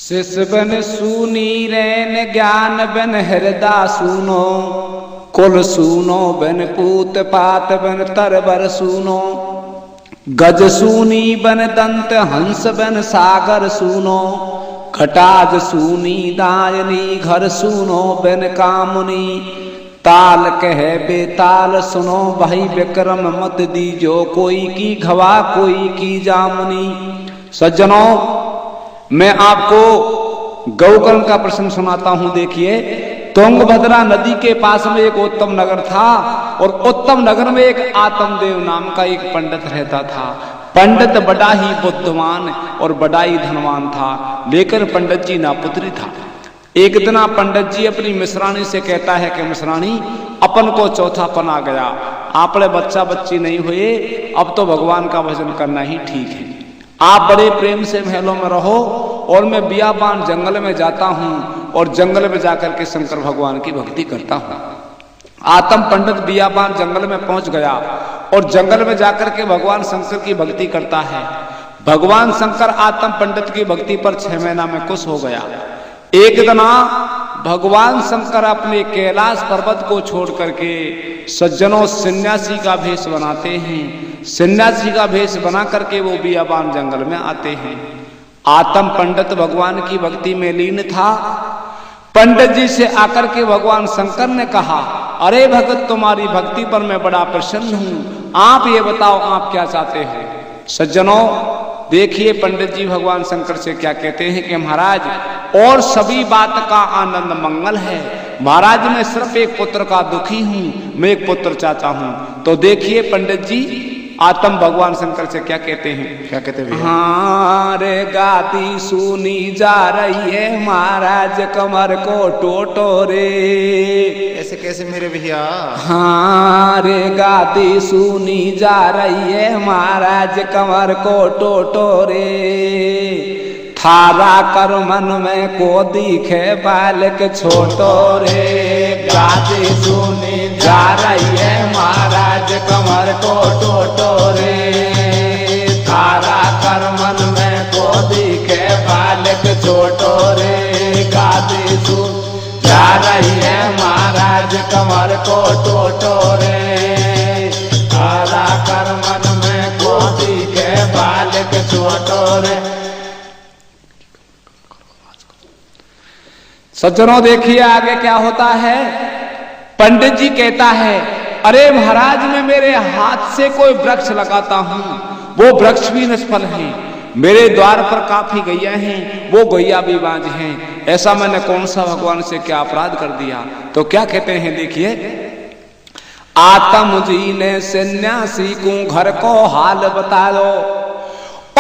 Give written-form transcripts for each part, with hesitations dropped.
शिष बन सूनी रैन ज्ञान बन हृदय सूनो, कुल सूनो बन पूत पात बन तरबर सूनो, गज सूनी बन दंत हंस बन सागर सूनो, घटाज सूनी दायनी घर सूनो बन कामुनी, ताल कह बेताल सुनो भाई विक्रम मत दीजो, कोई की घवा कोई की जामुनी। सज्जनों, मैं आपको गौकर्ण का प्रश्न सुनाता हूं। देखिए, तुंगभद्रा नदी के पास में एक उत्तम नगर था और उत्तम नगर में एक आत्मदेव नाम का एक पंडित रहता था। पंडित बड़ा ही बुद्धिमान और बड़ा ही धनवान था, लेकिन पंडित जी नापुत्री था। एक दिन पंडित जी अपनी मिश्राणी से कहता है कि मिश्राणी, अपन को चौथापन आ गया, आपने बच्चा बच्ची नहीं हुए, अब तो भगवान का भजन करना ही ठीक है। आप बड़े प्रेम से महलों में रहो और मैं बियाबान जंगल में जाता हूं और जंगल में जाकर के शंकर भगवान की भक्ति करता हूं। आत्म पंडित बियाबान जंगल में पहुंच गया और जंगल में जाकर के भगवान शंकर की भक्ति करता है। भगवान शंकर आत्म पंडित की भक्ति पर 6 महीना में खुश हो गया। एक दिन भगवान शंकर अपने कैलाश पर्वत को छोड़ करके सज्जनों सन्यासी का भेष बनाते हैं। सन्यासी का भेष बना करके वो बियाबान जंगल में आते हैं। आत्म पंडित भगवान की भक्ति में लीन था। पंडित जी से आकर के भगवान शंकर ने कहा, अरे भगत, तुम्हारी भक्ति पर मैं बड़ा प्रसन्न हूं, आप ये बताओ आप क्या चाहते हैं। सज्जनों, देखिए पंडित जी भगवान शंकर से क्या कहते हैं कि महाराज, और सभी बात का आनंद मंगल है, महाराज मैं सिर्फ एक पुत्र का दुखी हूं, मैं एक पुत्र चाहता हूं। तो देखिए पंडित जी आत्म भगवान शंकर से क्या कहते हैं। क्या कहते हैं? हाँ रे गाती सुनी जा रही है महाराज कमर को टोटो रे। ऐसे कैसे मेरे भैया? हाँ रे गाती सुनी जा रही है महाराज कमर को टोटो रे, थारा कर मन में को दिखे बालक छोटो रे। गाती सुनी जा रही है महाराज कमर को टोटो रे, थारा कर मन में को दिखे बालक छोटो रे। गाती सुन जा रही है महाराज कमर को टोटो रे, थारा कर मन में को दिखे बालक छोटो रे। सज्जनों, देखिए आगे क्या होता है। पंडित जी कहता है, अरे महाराज मैं मेरे हाथ से कोई वृक्ष लगाता हूं, वो वृक्ष भी निष्फल है। मेरे द्वार पर काफी गैया हैं, वो गैया भी बांझ हैं। ऐसा मैंने कौन सा भगवान से क्या अपराध कर दिया। तो क्या कहते हैं, देखिए, आत्म जी ने सन्यासी को घर को हाल बता दो,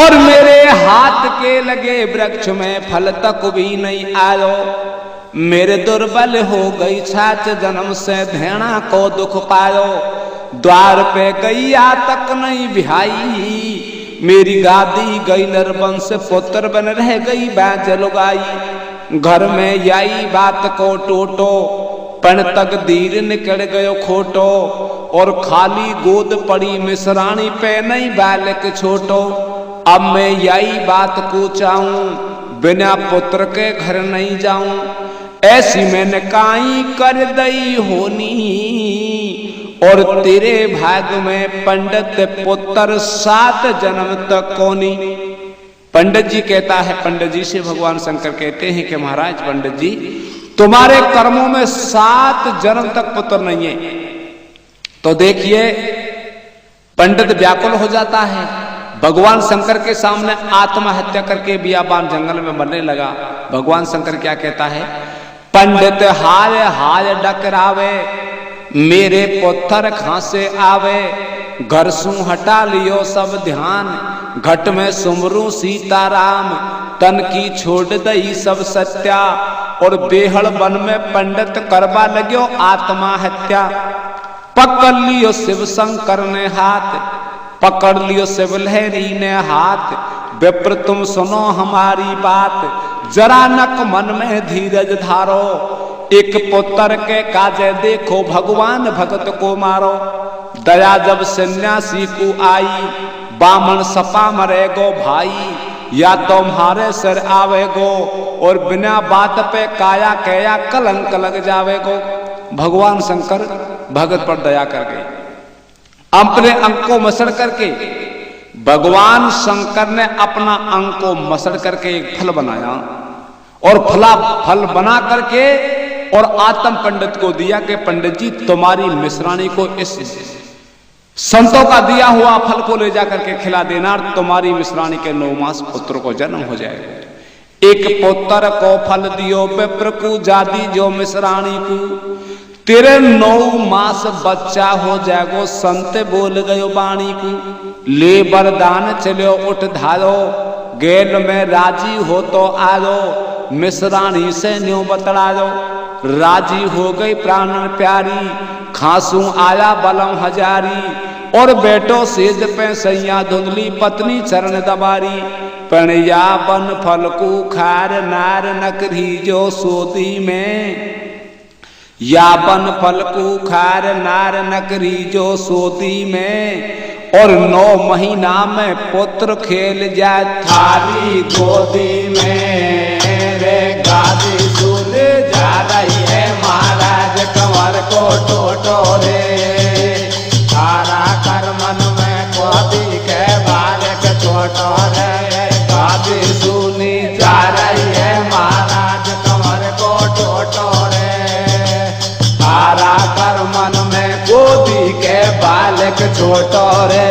और मेरे हाथ के लगे वृक्ष में फल तक भी नहीं आयो। मेरे दुर्बल हो गई छाछ जन्म से धेना को दुख पायो, द्वार पे गैया तक नहीं बिहाई। मेरी गादी गई नरवंश पुत्र बन रह गई बाज लुगाई। घर में आई बात को टोटो, पण तक दीर निकल गयो खोटो, और खाली गोद पड़ी मिश्राणी पे नहीं बालक छोटो। अब मैं यही बात को चाहूं, बिना पुत्र के घर नहीं जाऊं। ऐसी मैंने काई कर दई होनी, और तेरे भाग में पंडित पुत्र 7 जन्म तक कोनी। पंडित जी कहता है, पंडित जी से भगवान शंकर कहते हैं कि महाराज पंडित जी, तुम्हारे कर्मों में 7 जन्म तक पुत्र नहीं है। तो देखिए पंडित व्याकुल हो जाता है, भगवान शंकर के सामने आत्महत्या करके बियाबान जंगल में मरने लगा। भगवान शंकर क्या कहता है, पंडित हाय हाय डकरावे, मेरे पुत्र खांसे आवे। घर सू हटा लियो सब ध्यान, घट में सुमरू सीताराम। तन की छोड़ दई सब सत्या, और बेहड़ वन में पंडित करवा लग्यो आत्महत्या। पकड़ लियो शिव शंकर ने हाथ, पकड़ लियो शिव लहरी ने हाथ। विप्र तुम सुनो हमारी बात, जरा नक मन में धीरज धारो। एक पुत्र के काजे देखो भगवान भगत को मारो। दया जब सन्यासी को आई, बामन सपा मरे गो भाई। या तुम्हारे सिर आवेगो और बिना बात पे काया कया कलंक लग जावेगो। भगवान शंकर भगत पर दया कर गए, अपने अंग को मसड़ करके भगवान शंकर ने अपना अंग को मसड़ करके एक फल बनाया और फल बना करके और आत्म पंडित को दिया कि पंडित जी तुम्हारी मिश्राणी को इस संतों का दिया हुआ फल को ले जाकर के खिला देना, तुम्हारी मिश्राणी के 9 मास पुत्र को जन्म हो जाएगा। एक पुत्र को फल दियो विप्र को जादी जो मिश्राणी को, तेरे 9 मास बच्चा हो जाएगो। संत बोल गयो वाणी को, ले वरदान चलो उठ धारो, गेल में राजी हो तो आरो, मिश्राणी से न्यू बतला दो। राजी हो गई प्राण प्यारी, खांसू आया बलम हजारी, और बेटो सेज पे सैया धुंधली पत्नी चरण दबारी। पणिया बन फल को खार नार नकरी जो सोती में, यापन फल को खार नार नकरी जो सोती में, और 9 महीना में पुत्र खेल जाए थारी गोदी में। रे गादी सुन जा रही है महाराज कंवर को टोटो रे, तारा कर मन में गोदी के बालक छोटो रे। गादी सुनी जा रही है महाराज कंवर को टोटो रे, तारा कर मन में गोदी के बालक छोटो रे।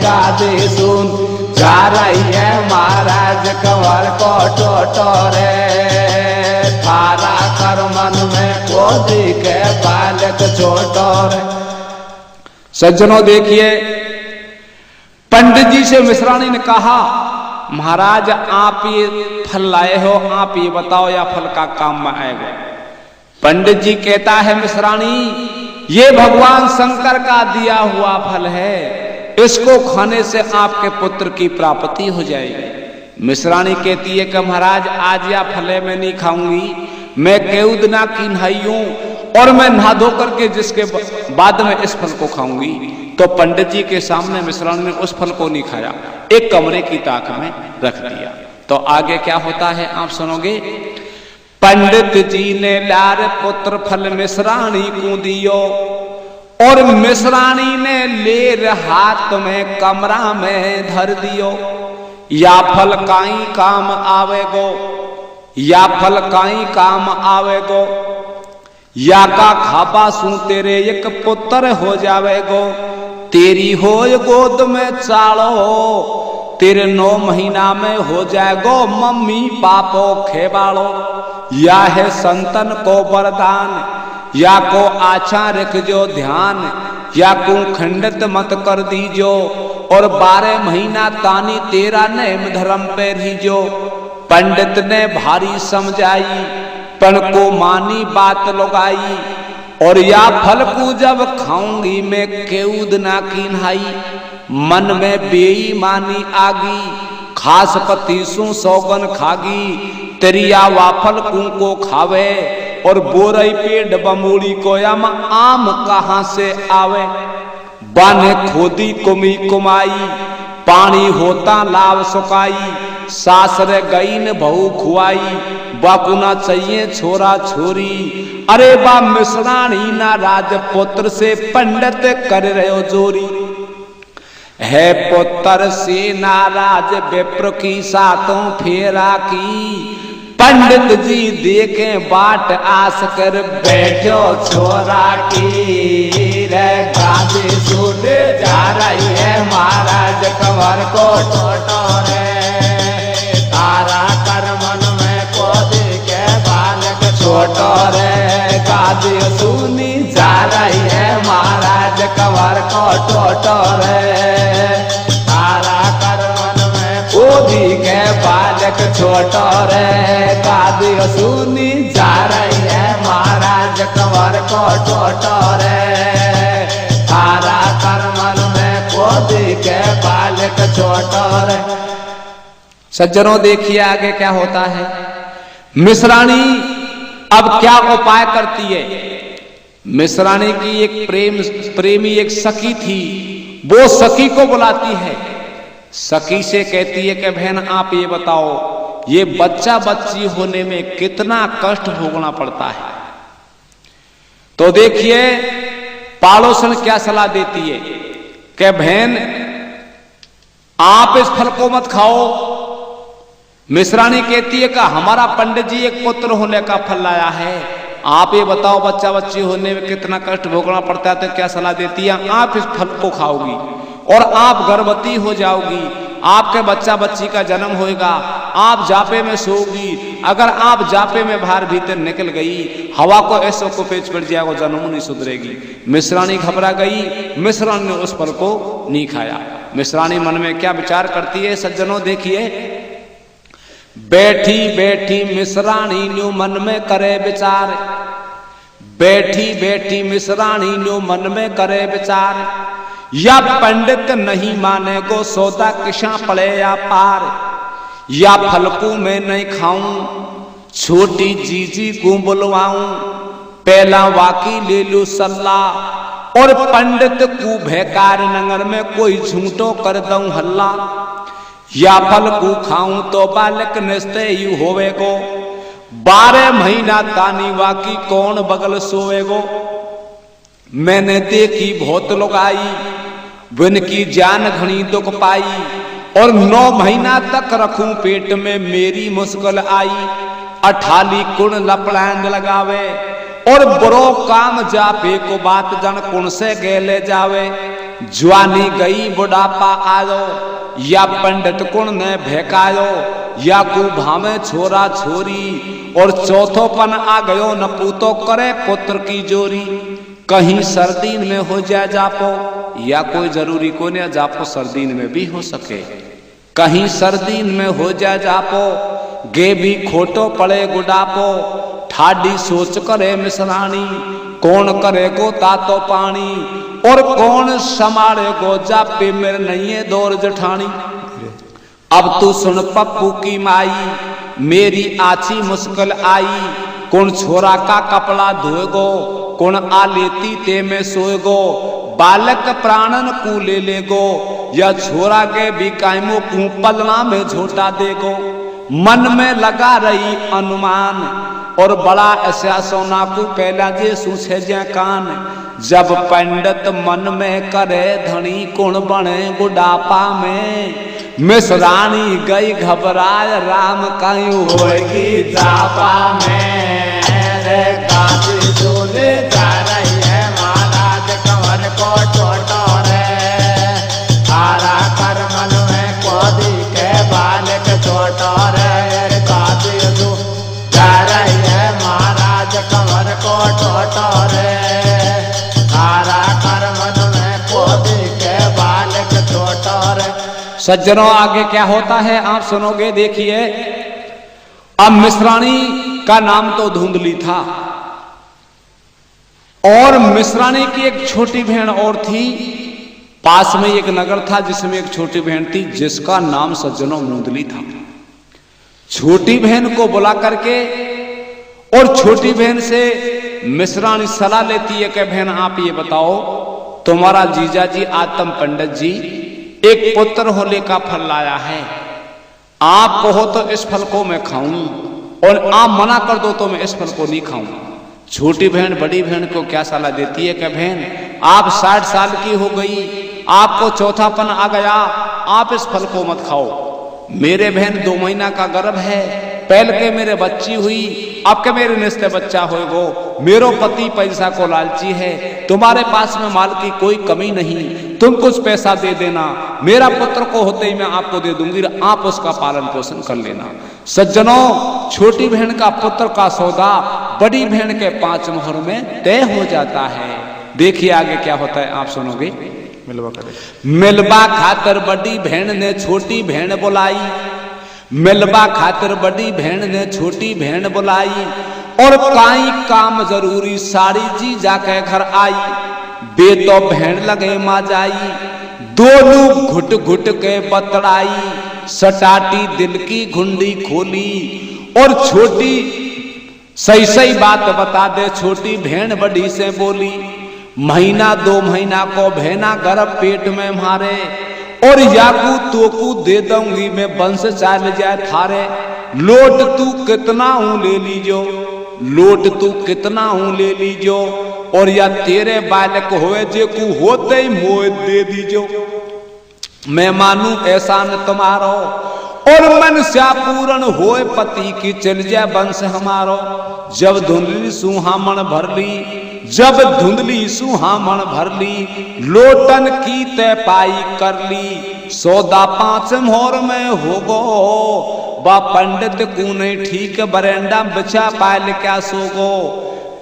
गादी सुन जा रही है महाराज कंवर को टोटो रे, तारा कर मन में गोदी के बालक छोटो रे। सज्जनों देखिए, पंडित जी से मिश्राणी ने कहा महाराज आप ये फल लाए हो, आप ये बताओ या फल का काम में आएगा। पंडित जी कहता है मिश्राणी ये भगवान शंकर का दिया हुआ फल है, इसको खाने से आपके पुत्र की प्राप्ति हो जाएगी। मिश्राणी कहती है कि महाराज आज या फले में नहीं खाऊंगी, मैं केउद ना किन्हाई हूं और मैं नहा धो करके जिसके बाद में इस फल को खाऊंगी। तो पंडित जी के सामने मिश्राणी ने उस फल को नहीं खाया, एक कमरे की ताक में रख दिया। तो आगे क्या होता है आप सुनोगे। पंडित जी ने लार पुत्र फल मिश्राणी को दियो, और मिश्राणी ने लेर हाथ में कमरा में धर दियो। या फल काई काम आवेगो, या फल काई काम आवेगो, या का खापा सू तेरे एक पुत्र हो जावेगो। तेरी हो गोद में चालो, तेरे 9 महीना में हो जाएगो मम्मी पापो खेबाड़ो। या है संतन को वरदान, या को आछा रख जो ध्यान, या को खंडित मत कर दीजो, और 12 महीना तानी तेरा नेम धर्म पे रहीजो। पंडित ने भारी समझाई, पण को मानी बात लगाई, और या फल को जब खाऊंगी मैं केउद ना किन्हाई। मन में बेईमानी आगी, खास पति सु सौगन खागी। तेरिया वाफल को खावे, और बोरई पेड़ बमूड़ी को यम आम कहां से आवे। बाने खोदी कुमी कुमाई, पानी होता लाव सुकाई। सासरे गईन बहु खुआई, बाकुना चाहिए छोरा छोरी। अरे बा मिश्राणी ना राजपुत्र से पंडित कर रहे जोरी। है पुत्र से नाराज विप्र की सातों फेरा की। पंडित जी देखे बाट आस कर बैठो छोरा की। रे गादी सुन जा रही है महाराज कंवर को टोटो रे, तारा कर मन में गोदी के बालक छोटो रे। गादी सुनी जा रही है महाराज कंवर को टोटो रे, तारा कर मन में गोदी के बालक छोटो रे। गादी सुनी जा रही है महाराज कंवर को टोटो रे, तारा कर मन में गोदी के बालक छोटो रे। सज्जनों देखिए आगे क्या होता है। मिश्राणी अब क्या उपाय करती है। मिश्राणी की एक प्रेमी एक सखी थी, वो सखी को बुलाती है सखी से कहती है कि बहन आप ये बताओ, ये बच्चा बच्ची होने में कितना कष्ट भोगना पड़ता है। तो देखिए पाड़ोसन क्या सलाह देती है कि बहन आप इस फल को मत खाओ। मिश्रानी कहती है कि हमारा पंडित जी एक पुत्र होने का फल लाया है, आप ये बताओ बच्चा बच्ची होने में कितना कष्ट भोगना पड़ता है। तो क्या सलाह देती है, आप इस फल को खाओगी और आप गर्भवती हो जाओगी, आपके बच्चा बच्ची का जन्म होएगा, आप जापे में सोओगी। अगर आप जापे में बाहर भीतर निकल गई, हवा को ऐसो को पेच पड़ जाएगा, जन्म नहीं सुधरेगी। मिश्रानी घबरा गई, मिश्रानी ने उस फल को नहीं खाया। मिश्रानी मन में क्या विचार करती है सज्जनों, देखिए बैठी बैठी मिश्रानी न्यू मन में करे विचार, बैठी बैठी मिश्रानी न्यू मन में करे विचार, या पंडित नहीं माने गो सौदा किसा पड़े या पार, या फल को मैं नहीं खाऊं छोटी जीजी को बुलवाऊं, पहला वाकी ले लू सल्ला और पंडित को भयकार नगर में कोई झूठो कर दूं हल्ला, या फल को खाऊं तो बालक निस्ते ही होवेगो, 12 महीना तानी वाकी कौन बगल सोवेगो। मैंने देखी बहुत लोग आई, उनकी जान घनी दुख पाई, और 9 महीना तक रखूं पेट में मेरी मुश्किल आई, 18 कुण लपड़ांग लगावे और बुरो काम जापे को बात जन कुण से गेले जावे, जवानी गई बुढ़ापा आयो, या पंडित कुण ने भेकायो, या को भावे छोरा छोरी, और चौथोपन आ गयो न पूतो करे पुत्र की जोरी, कहीं सर्दीन में हो जाए जापो, या कोई जरूरी को नहीं जापो सर्दीन में भी हो सके, कहीं सर्दीन में हो जाए जापो, गे भी खोटो पड़े गुडापो, ठाडी सोच करे मिश्रानी, कौन करेगो तातो पानी, और कौन संभालेगो जापे मेरे नहीं है दौर जठानी। अब तू सुन पप्पू की माई, मेरी आची मुश्किल आई, कौन छोरा का कपड़ा धोएगो, कौन आ लेती ते में सोएगो, बालक प्राणन को ले लेगो, या छोरा के भी कायमो को पलना में झोटा देगो। मन में लगा रही अनुमान, और बड़ा ऐसा सोना को कैला जे सूछे जे कान, जब पंडित मन में करे धनी कुण बने बुढ़ापा में, मिश्रानी गई घबराए राम कहीं होगी जापा में, रे गाजी झूले जा रही है महाराज कंवर को छोटो रे, हारा कर मन में कोदी के बालक छोटो रे, गाजी झूले जा रही है महाराज कंवर को छोटो रे, हारा कर मन में कोदी के बालक छोटो रे। सज्जनों आगे क्या होता है आप सुनोगे, देखिए। अब मिश्रानी का नाम तो धुंधली था, और मिश्रानी की एक छोटी बहन और थी, पास में एक नगर था जिसमें एक छोटी बहन थी जिसका नाम सज्जनों मुंदली था। छोटी बहन को बुला करके और छोटी बहन से मिश्रानी सलाह लेती है कि बहन आप ये बताओ, तुम्हारा जीजा जी आत्म पंडित जी एक पुत्र होने का फल लाया है, आप कहो तो इस फल को मैं खाऊं, और आप मना कर दो तो मैं इस फल को नहीं खाऊं। छोटी बहन बड़ी बहन को क्या सलाह देती है कि बहन आप 60 साल की हो गई, आपको चौथापन आ गया, आप इस फल को मत खाओ। मेरे बहन 2 महीना का गर्भ है, पहल के मेरे बच्ची हुई, अब के मेरे निस्ते बच्चा होएगो, मेरो पति पैसा को लालची है, तुम्हारे पास में माल की कोई कमी नहीं, तुम कुछ पैसा दे देना, मेरा पुत्र को होते ही मैं आपको दे दूंगी, आप उसका पालन पोषण कर लेना। सज्जनों, छोटी बहन का पुत्र का सौदा बड़ी बहन के 5 मोहर में तय हो जाता है। देखिए आगे क्या होता है आप सुनोगे। मिलवा खातर बड़ी बहन ने छोटी बहन बुलाई, मिलवा खातर बड़ी बहन ने छोटी बहन बुलाई, और काई काम जरूरी सारी जी जाके घर आई, बे तो बहन लगे माँ जाई, दोनों घुट घुट के बतड़ाई, सटाटी दिल की घुंडी खोली, और छोटी सही सही बात बता दे छोटी बहन बड़ी से बोली, 1-2 महीना को बहना गर्भ पेट में मारे, और याकू तोकू दे दूंगी मैं वंश चाल जाए थारे। लोट तू कितना हूं ले लीजो, लोट तू कितना हूं ले लीजो, और या तेरे बालक होए जे को होते ही मोह दे दीजो। मैं मानू ऐसा न तुम्हारो, और मन स्या पूर्ण होए पति की चल जाए वंश हमारो। जब धुंधली सुहामण भर ली, जब धुंधली सुहामण भर ली, लोटन की तय पाई कर ली। सौदा 5 मोहर में होगो, बा पंडित को नहीं ठीक बरेंडा बचा पायल क्या सोगो।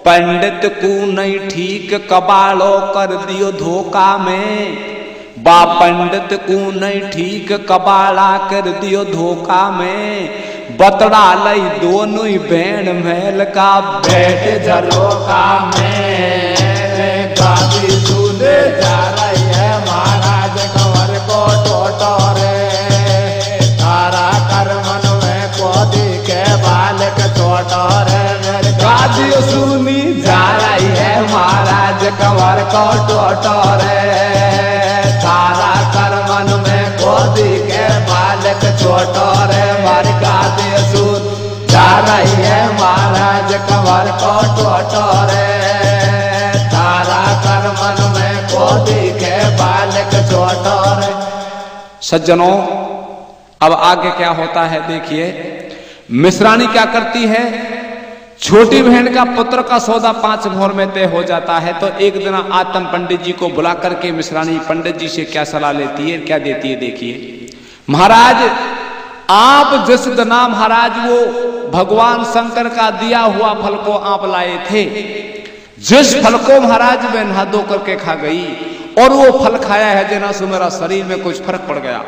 पंडित को नहीं ठीक कबाड़ो कर दियो धोखा में, बा पंडित को नहीं ठीक कबाड़ा कर दियो धोखा में। बतड़ा लई दोनों ही बहन महल का बैठ झरोका में। गादी सुने जा रही है महाराज कंवर को टोटोरे। तारा कर मन में कोदी के बालक टोटोरे। गादी सुनी जा रही है महाराज कंवर को टोटोरे। तारा कर मन में कोदी के बालक टोटोरे। मारी गादी सुन जा रही है महाराज कंवर को टोटोरे। तारा कर मन में कोदी के बालक टोटोरे। सज्जनों, अब आगे क्या होता है देखिए। मिश्रानी क्या करती है, छोटी बहन का पुत्र का सौदा 5 मोहर में तय हो जाता है। तो एक दिन आतम पंडित जी को बुला करके मिश्रानी पंडित जी से क्या सलाह लेती है, क्या देती है देखिए। महाराज, आप जिस दिन महाराज वो भगवान शंकर का दिया हुआ फल को आप लाए थे, जिस फल को महाराज में नहा धो करके खा गई, और वो फल खाया है जना से मेरा शरीर में कुछ फर्क पड़ गया।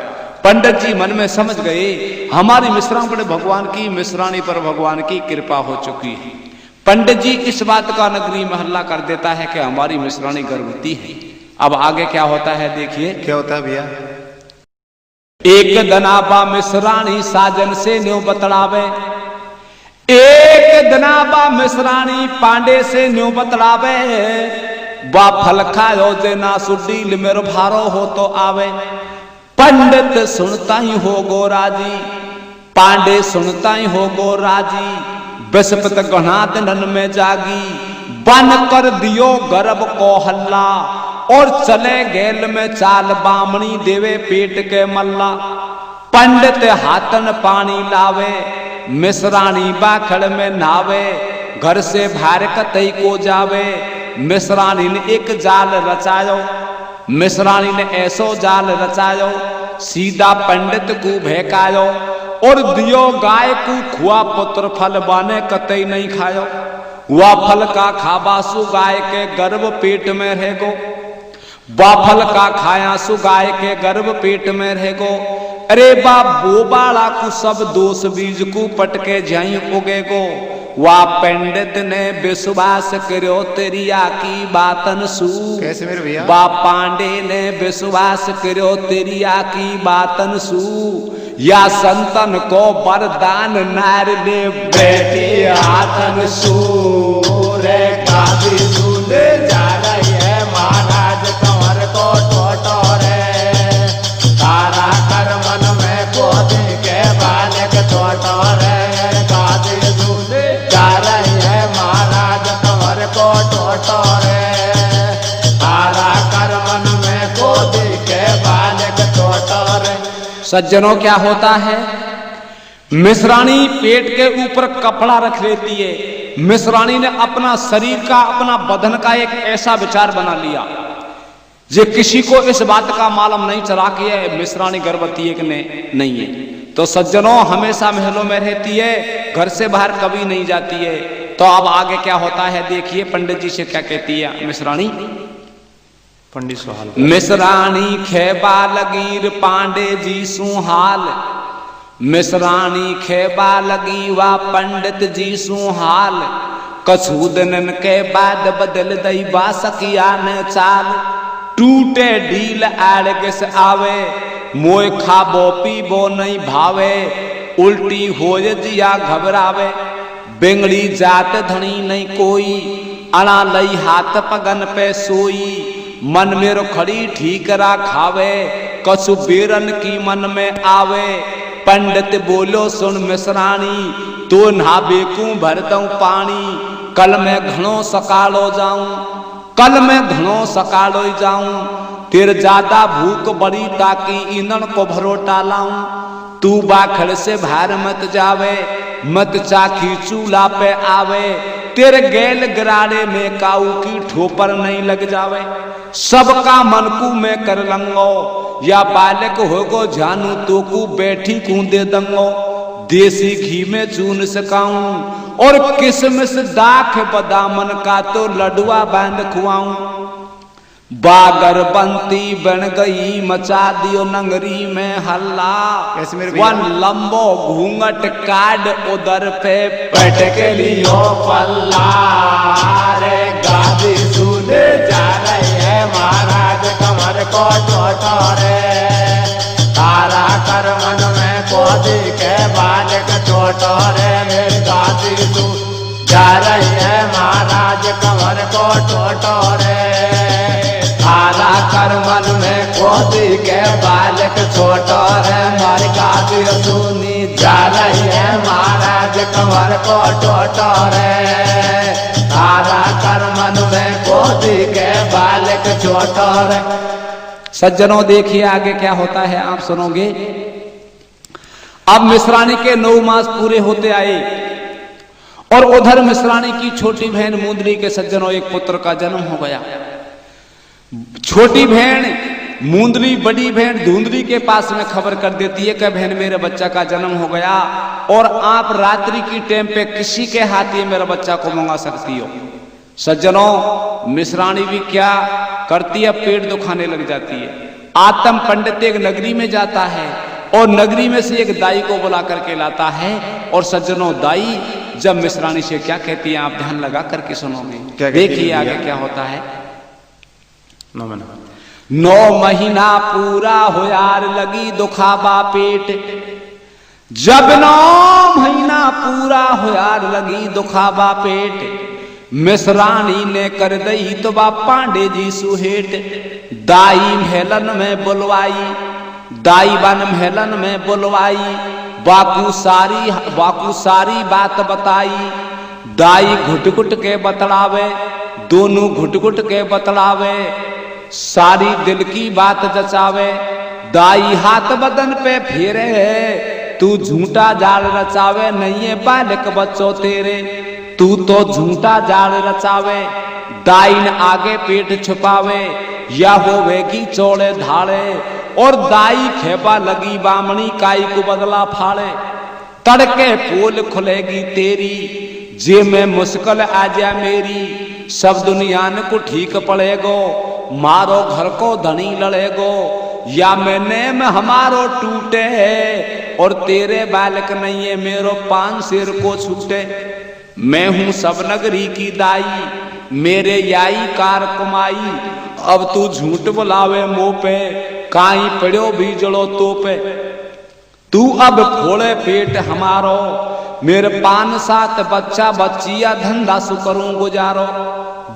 पंडित जी मन में समझ गए हमारी मिश्रानी पर भगवान की, मिश्रानी पर भगवान की कृपा हो चुकी है। पंडित जी इस बात का नगरी में हल्ला कर देता है कि हमारी मिश्रानी गर्भवती है। अब आगे क्या होता है देखिए। क्या होता है भैया? एक दनाबा मिश्रानी साजन से न्यू बतलावे, एक दनाबा मिश्रानी पांडे से न्यू बतलावे। बा फल खायो जेना सुडील मेरो भारो हो तो आवे। पंडित सुनता ही हो गो राजी, पांडे सुनता ही हो गो राजी। बिस्पत गढ़ा दिनन में जागी, बन कर दियो गर्भ को हल्ला। और चले गेल में चाल बामणी देवे पेट के मल्ला। पंडित हाथन पानी लावे, मिश्रानी बाखड़ में नावे। घर से बाहर कतई को जावे, मिश्रानी ने एक जाल रचायो। मिश्रानी ने ऐसो जाल रचायो, सीधा पंडित को भेकायो। और दियो गाय को खुआ पुत्र फल बाने कतई नहीं खायो। वह फल का खाबा सु गाय के गर्भ पेट में रहेगो, बाफल का खाया सु गाय के गर्भ पेट में रहेगो। अरे बाप बोबाड़ा को सब दोष बीज को पटके जाई उगेगो। वा पंडित ने विश्वास करो तेरिया की बातन सु। कैसे मेरे भैया? बा पांडे ने विश्वास करो तेरिया की बातन सु। या संतन को वरदान नार ने बेटी आतन सु। रे गादी सुने जा रही है महाराज कंवर को टोटोरे। तारा कर मन में कोदी के बालक टोटोरे। गादी सुने जा रही है महाराज कंवर को टोटोरे। तारा कर मन में कोदी के बालक टोटोरे। सज्जनों, क्या होता है, मिश्रानी पेट के ऊपर कपड़ा रख लेती है। मिश्रानी ने अपना शरीर का, अपना बदन का एक ऐसा विचार बना लिया जे किसी को इस बात का मालूम नहीं चला कि है मिश्रानी गर्भवती है कि नहीं है। तो सज्जनों, हमेशा महलों में रहती है, घर से बाहर कभी नहीं जाती है। तो अब आगे क्या होता है देखिए। पंडित जी से क्या कहती है मिश्रानी। पंडित सुहाल। मिश्रानी खेबा लगीर पांडे जी सुहाल। मिश्रानी खेबा लगी वा पंडित जी सुहाल। कछु दिनन के बाद बदल दई बा सकिया ने चाल। टूटे ढील आड़ से आवे, मोय खाबो पीबो नहीं भावे। उल्टी हो जिया घबरावे, बेंगड़ी जात धनी नहीं कोई। अड़ा लई हाथ पगन पे सोई, मन मेरो खड़ी ठीक रा खावे। कछु बेरन की मन में आवे। पंडित बोलो सुन मिश्राणी, तो नहावे को भर दूं पानी। कल मैं घणो सकालो जाऊं, कल मैं घणो सकालो जाऊं। तेरे ज्यादा भूख बड़ी ताकि ईंधन को भरो टालाऊं। तू बाखड़ से बाहर मत जावे, मत चाखी चूल्हा पे आवे। तेरे गैल गराड़े में काऊ की ठोपर नहीं लग जावे। सबका मन को मैं कर लंगो, या बालक होगो जानू तो को बैठी कूं दे दंगो। देसी घी में चून सकाऊं, और किसमिस दाख बदामन का तो लडुआ बांध खुआऊं। बागर बंती बन गई मचा दियो नगरी में हल्ला। वन लंबो घूंघट काट उधर पे पटक लियो पल्ला। रे गादी सुने जा रही है महाराज कमर को टोटोरे। तारा कर मन में कोदी के बालक टोटोरे। मेरी गादी सुन जा रही है महाराज कमर को टोटोरे। तारा कर मन में कोदी के बालक छोटो रे। मारी गादी सुनी जा रही है महाराज कमर को टोटो रे। तारा कर मन में कोदी के बालक छोटो रे। सज्जनों देखिए आगे क्या होता है, आप सुनोगे। अब मिश्राणी के 9 मास पूरे होते आए, और उधर मिश्राणी की छोटी बहन मुंदरी के सज्जनों एक पुत्र का जन्म हो गया। छोटी बहन मुंदरी बड़ी बहन धुंधली के पास में खबर कर देती है कि बहन मेरे बच्चा का जन्म हो गया, और आप रात्रि की टाइम पे किसी के हाथ ये मेरा बच्चा को मंगा सकती हो। सज्जनों मिश्राणी भी क्या करती है, पेट दुखाने लग जाती है। आतम पंडित एक नगरी में जाता है, और नगरी में से एक दाई को बुला करके लाता है। और सज्जनों दाई जब मिश्राणी से क्या कहती है, आप ध्यान लगा करके सुनोगे। देखिए आगे क्या होता है। 9 महीना पूरा हो यार लगी दुखाबा पेट। जब 9 महीना पूरा हो यार लगी दुखाबा पेट। मिश्राणी ने कर दई तो बा पांडे जी सुहेट। दाई महलन में बुलवाई, दाई बन महलन में बुलवाई। बाकू सारी बात बताई। दाई घुट घुट के बतलावे, दोनों घुट घुट के बतलावे। सारी दिल की बात जचावे। दाई हाथ बदन पे फेरे, तू झूठा जाल रचावे। नहीं है बालक बच्चों तेरे, तू तो झूठा जाल रचावे। दाई न आगे पेट छुपावे, या होवेगी चौड़े धाड़े। और दाई खेपा लगी बामणी काई को बदला फाड़े। तड़के पोल खुलेगी तेरी, जे में मुश्किल आ जा मेरी। सब दुनिया न को ठीक पड़ेगो, मारो घर को धनी लड़ेगो। या मैंने में हमारो टूटे, और तेरे बालक नहीं है मेरो 5 सिर को छूटे। मैं हूं सब नगरी की दाई, मेरे याई कार कमाई। अब तू झूठ बुलावे मुंह पे, काई पड़ो भी जड़ो तो पे। तू अब फोड़े पेट हमारो, मेरे 5-7 बच्चा बच्चिया धंधा सु करूं गुजारो।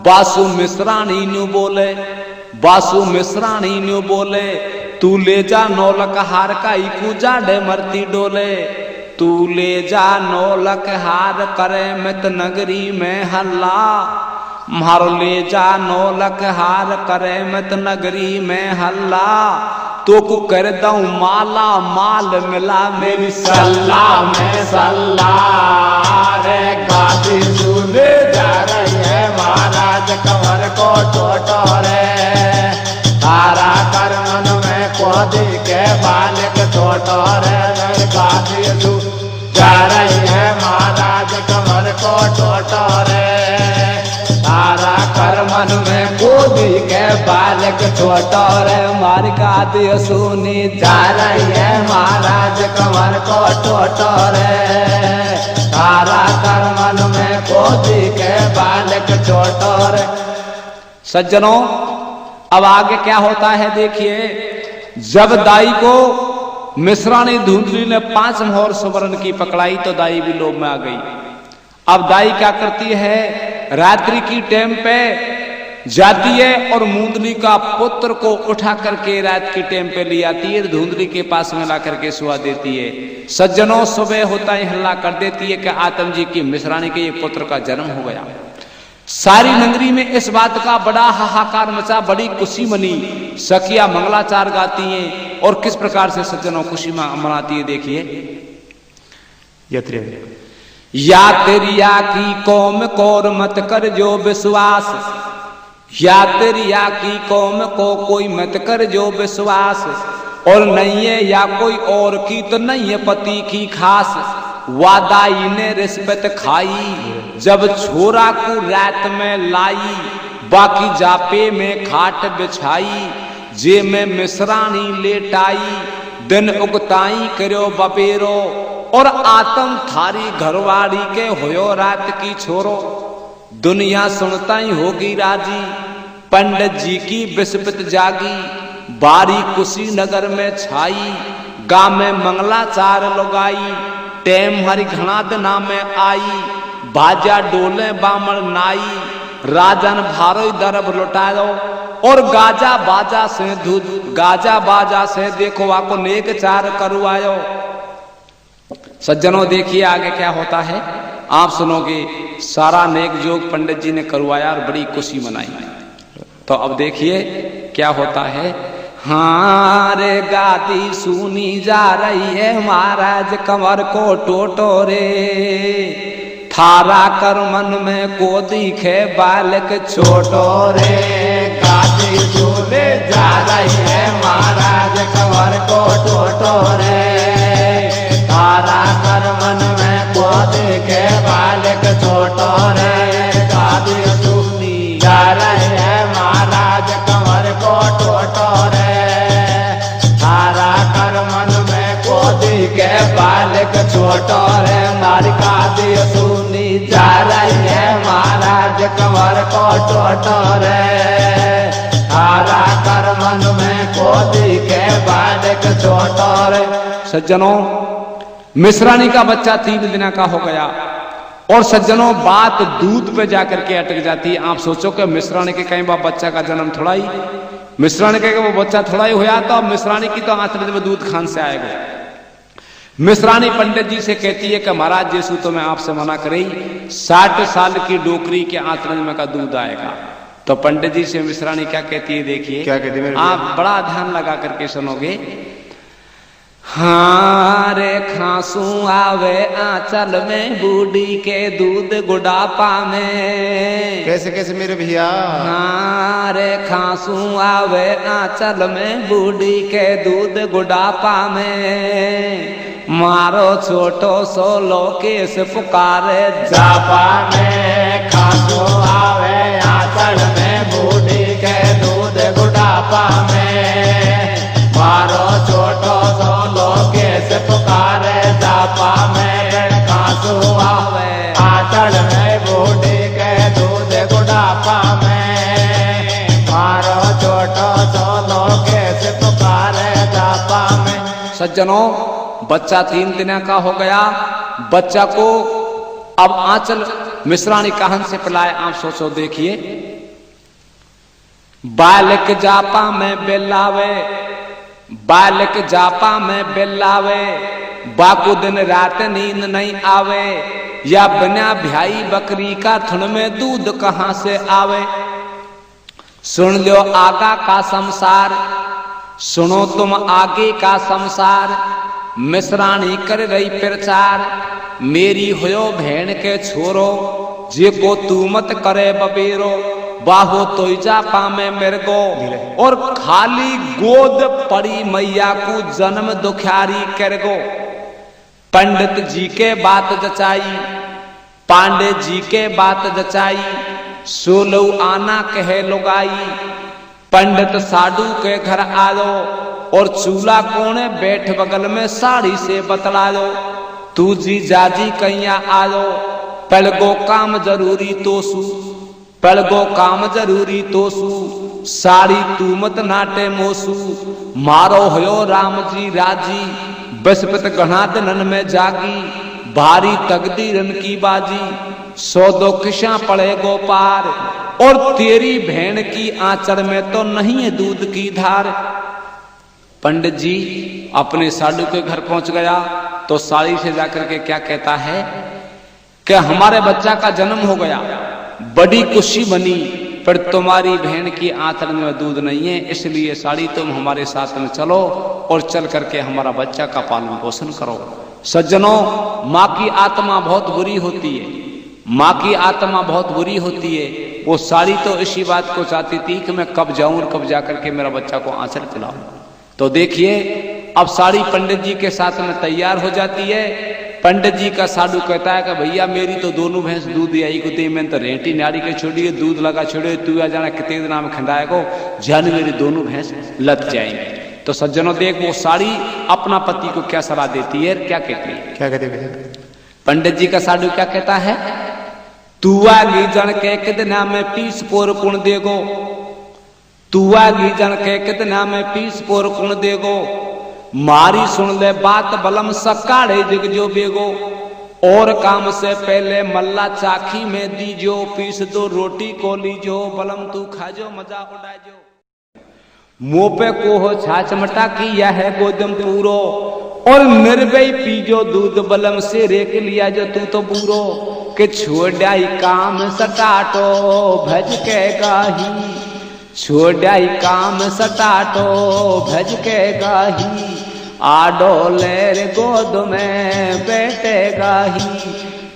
बासु मिश्राणी न्यू बोले, बासु मिश्राणी न्यू बोले। तू ले जा 9 लख हार का इकू जाडे मरती डोले। तू ले जा 9 लख हार करे मित नगरी में हल्ला। मारो ले जा 9 लख हार करे मित नगरी में हल्ला। तो को कर दऊं माला माल मिला मेरी सल्ला में सल्ला। रे गादी सुने जा रही है महाराज कमर को टोटोरे। तारा कर मन में कोदी के बालक टोटोरे। गादी सुन जा रही है महाराज कमर को टोटोरे। तारा कर मन में कोदी के बालक टोटोरे। मार गादी सुनी जा रही है महाराज कमर को टोटोरे। तारा कर मन में कोदी के बालक टोटोरे। सज्जनों अब आगे क्या होता है देखिए। जब दाई को मिश्राणी धुंधली ने 5 मोहर सुवर्ण की पकड़ाई तो दाई भी लोभ में आ गई। अब दाई क्या करती है, रात्रि की टाइम पे जाती है और मूंदली का पुत्र को उठा करके रात के टाइम पे ले आती है, धुंधली के पास में ला करके सुआ देती है। सज्जनों, सुबह होता ही हल्ला कर देती है कि आतम जी की मिश्रानी के एक पुत्र का जन्म हो गया। सारी नगरी में इस बात का बड़ा हाहाकार मचा, बड़ी खुशी मनी। सखिया मंगलाचार गाती हैं और किस प्रकार से सज्जनों खुशी मनाती है, देखिए। या तेरिया की कौम कोर मत कर जो विश्वास, या तेरिया की कौम को कोई मत कर जो विश्वास, और नहीं है या कोई और की तो नहीं है पति की खास। वादाई ने रिश्वत खाई जब छोरा को रात में लाई, बाकी जापे में खाट बिछाई, जे में मिश्रानी लेटाई, दिन उगताई करो बपेरो, और आतम थारी घरवाड़ी के होयो रात की छोरो। दुनिया सुनता ही होगी राजी, पंडित जी की विस्पत जागी, बारी कुशीनगर में छाई, गांव में मंगलाचार लगाई, टेम हरि घना दिना में आई, बाजा डोले बामण नाई, राजन भारो दरब लुटायो, और गाजा बाजा से गाजा बाजा से देखो आपको नेक चार करवायो। सज्जनों, देखिए आगे क्या होता है, आप सुनोगे। सारा नेक जोग पंडित जी ने करवाया और बड़ी खुशी मनाई। तो अब देखिए क्या होता है। हाँ रे गाती सुनी जा रही है महाराज कंवर को टोटो रे, थारा कर मन में को दिखे बालक छोटो रे। गाती सुने जा रही है महाराज कंवर को टोटो रे, थारा कर मन में को दिखे बालक छोटो रे। गाती सुनी जा रही है महाराज कंवर को टोटो रे, के बालक छोटो रे। नारिका दी सुनी जा रही है महाराज कंवर को टोटो रे, थारा कर मन में कोदी के बालक छोटो रे। सज्जनों, मिश्रानी का बच्चा 3 दिन का हो गया और सज्जनों बात दूध पे जाकर के अटक जाती है। आप सोचो कि मिश्रानी के कहीं बाप बच्चा का जन्म थोड़ा ही, मिश्रानी के वो बच्चा थोड़ा ही होया तो मिश्रानी की तो आंचल में दूध खान से आएगा। मिश्रानी पंडित जी से कहती है कि महाराज जैसू तो मैं आपसे मना करी, 60 साल की डोकरी के आंचल में का दूध आएगा। तो पंडित जी से मिश्रानी क्या कहती है, देखिए क्या कहती है, आप बड़ा ध्यान लगा करके सुनोगे। हाँ रे खांसू आवे आंचल में बूढ़ी के दूध गुड़ापा में। कैसे कैसे मेरे भैया। हाँ रे खांसू आवे आंचल में बूढ़ी के दूध गुड़ापा में, मारो छोटो सो लोकेश पुकारे जापा में। खांसू आवे आंचल में बूढ़ी के दूध गुड़ापा में, मारो छोटो सो लोकेश पुकारे जापा में। खांसू आवे आंचल में बूढ़ी के दूध गुड़ापा में, मारो छोटो सो लोकेश पुकारे जापा में। सज्जनों, बच्चा 3 दिन का हो गया। बच्चा को अब आंचल मिश्रानी कहन से पिलाए। आप सोचो, देखिए। बालक जापा में बेलावे, बालक जापा में बेलावे, बाकू दिन रात नींद नहीं आवे, या बिना भ्याई बकरी का थुन में दूध कहां से आवे। सुन लो आगा का संसार, सुनो तुम आगे का संसार, मिश्रानी कर रही प्रचार, मेरी होयो भेड़ के छोरो, जे को तू मत करे बबेरो, बाहो तो जापा में मेरे को, और खाली गोद पड़ी मैया को जन्म दुखियारी कर गो। पंडित जी के बात जचाई, पांडे जी के बात जचाई, सोलो आना कहे लुगाई, पंडित साधु के घर आयो, और चूल्हा कोने बैठ बगल में साड़ी से बतला लो, तू जी जाजी कैया आयो, पलगो काम जरूरी तोसू, पलगो काम जरूरी तोसू, साड़ी तू मत नाटे मोसू, मारो होयो राम जी राजी, बसपत गढ़ा दिनन में जागी, भारी तकदीरन की बाजी, 100 किशा पड़े गोपार, और तेरी बहन की आंचल में तो नहीं है दूध की धार। पंडित जी अपने साधु के घर पहुंच गया तो साड़ी से जाकर के क्या कहता है कि हमारे बच्चा का जन्म हो गया, बड़ी खुशी बनी, पर तुम्हारी बहन की आंचल में दूध नहीं है, इसलिए साड़ी तुम हमारे साथ में चलो और चल करके हमारा बच्चा का पालन पोषण करो। सज्जनों, माँ की आत्मा बहुत बुरी होती है, माँ की आत्मा बहुत बुरी होती है। वो साड़ी तो इसी बात को चाहती थी कि मैं कब जाऊं और कब जाकर के मेरा बच्चा को आंचल पिलाऊं। तो देखिए अब साड़ी पंडित जी के साथ में तैयार हो जाती है। पंडित जी का साधु कहता है कि भैया मेरी तो दोनों भैंस दूध आई को दे, मैं तो रेंटी नाड़ी के छोड़िए, दूध लगा छोड़िए, तू आ जाना कितने दिन में खंडाए को जान मेरी दोनों भैंस लग जाएंगे। तो सज्जनों देख वो साड़ी अपना पति को क्या सलाह देती है, क्या कहती है, क्या कहते भैया? पंडित जी का साधु क्या कहता है, तुआ गीजन के कितना में 20 पोर कुण देगो, तुआ गीजन के कितना में 20 पोर कुण देगो, मारी सुन ले बात बलम सकाड़े जग जो बेगो, और काम से पहले मल्ला चाखी में दीजो, पीस दो रोटी को लीजो, बलम तू खाजो मजा उड़ाजो। मुंह पे को हो छाछ मटा किया है गोदम पूरो, और निर्भय पीजो दूध बलम से रेख लिया जो तू तो बूरो, के छोड़ाई काम सटाटो भज के गाही, छोड़ाई काम सटाटो भज के गाही, आडो लेर गोद में बैठे गाही,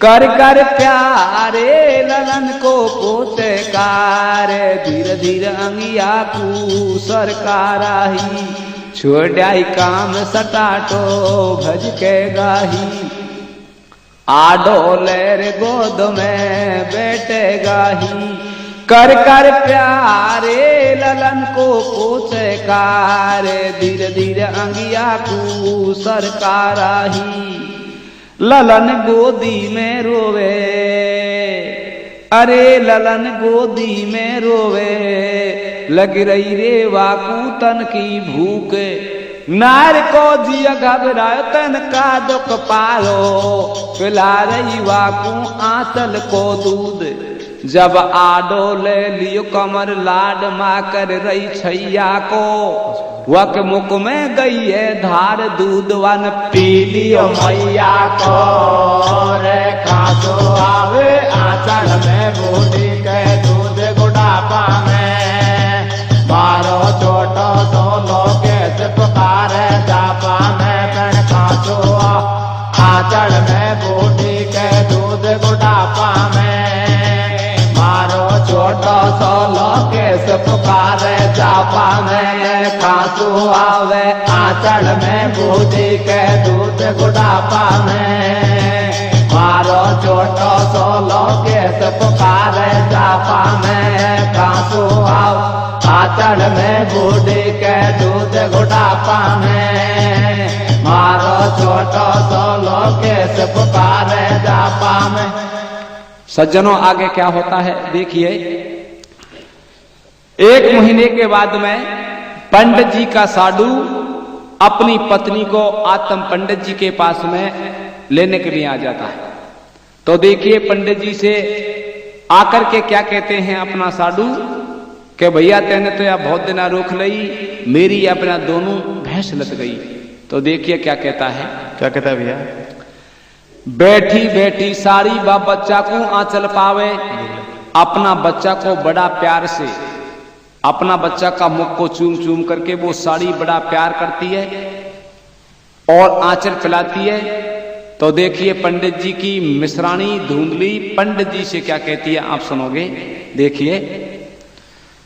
कर कर प्यारे ललन को पोते कारे, धीरे धीरे अंगिया कू सरकाराही, छोड़ाई काम सटाटो भज के गाही, आडो लेर गोद में बैठे गाही, कर कर प्यारे ललन को पोते कारे, धीरे धीरे अंगिया कू सरकाराही, ललन गोदी में रोवे, अरे ललन गोदी में रोवे, लग रही रे वाकू तन की भूख, नार को जिया घबरायो तन का दुख पालो, पिला रही वाकू आंचल को दूध, जब आडो ले लियो कमर लाड माँ कर रही छैया को, वक मुख में गई है धार दूध वन पी लियो मैया को, रे खासो आवे आंचल में बूढ़ी के दूध गुड़ापा में, मारो छोटो सो लोगे से पुकारे जापा में, कण खासो आंचल में बूढ़ी के दूध गुड़ापा में, मारो छोटो सो लोगे से पुकारे जापा में, खासो आवे आंचल में बूढ़ी के दूध गुड़ापा में, मारो छोटो सो लोगे से पुकारे जापा में, खासो आवे आंचल में बूढ़ी के दूध गुड़ापा में, मारो छोटो सो लोगे से पुकारे जापा में। सज्जनों आगे क्या होता है देखिए, 1 महीने के बाद में पंडित जी का साधु अपनी पत्नी को आत्म पंडित जी के पास में लेने के लिए आ जाता है। तो देखिए पंडित जी से आकर के क्या कहते हैं अपना साधु कि भैया तेने तो यार बहुत दिन रोक लई, मेरी अपना दोनों भैंस लग गई। तो देखिए क्या कहता है, क्या कहता है भैया? बैठी बैठी साड़ी बा बच्चा को आंचल पावे, अपना बच्चा को बड़ा प्यार से, अपना बच्चा का मुख को चूम चूम करके वो साड़ी बड़ा प्यार करती है और आंचल पिलाती है। तो देखिए पंडित जी की मिश्राणी धुंधली पंडित जी से क्या कहती है आप सुनोगे, देखिए।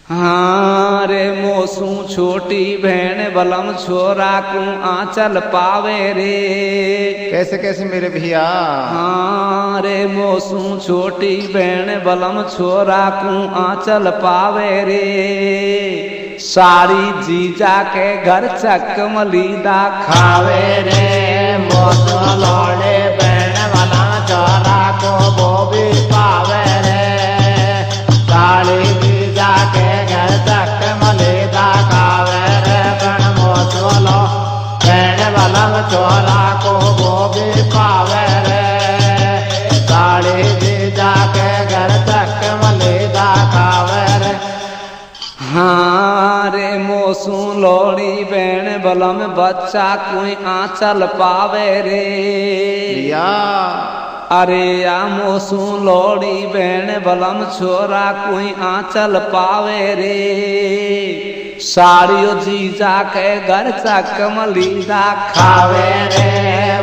हाँ रे मोसू छोटी बहन बलम छोरा को आंचल पावे रे, कैसे कैसे मेरे भैया? हाँ रे मोसू छोटी बहन बलम छोरा को आंचल पावे रे, सारी जीजा के घर चकमलीदा खावे रे, मोसू लौड़े बहन वाला छोरा को वो भी पावे रे, साड़ी जीजा के घर तक मलेदा खावे रे, बन मोसू लो बहन वाला छोरा को वो भी पावे रे, साड़ी जीजा के घर तक मलेदा खावे मोसू लोड़ी बैण बलम बच्चा कोई आंचल पावे रे भैया अरे या मोसू लोड़ी बैण बलम छोरा कोई आंचल पावे रे साड़ियो जीजा के घर चकमलीदा खावे रे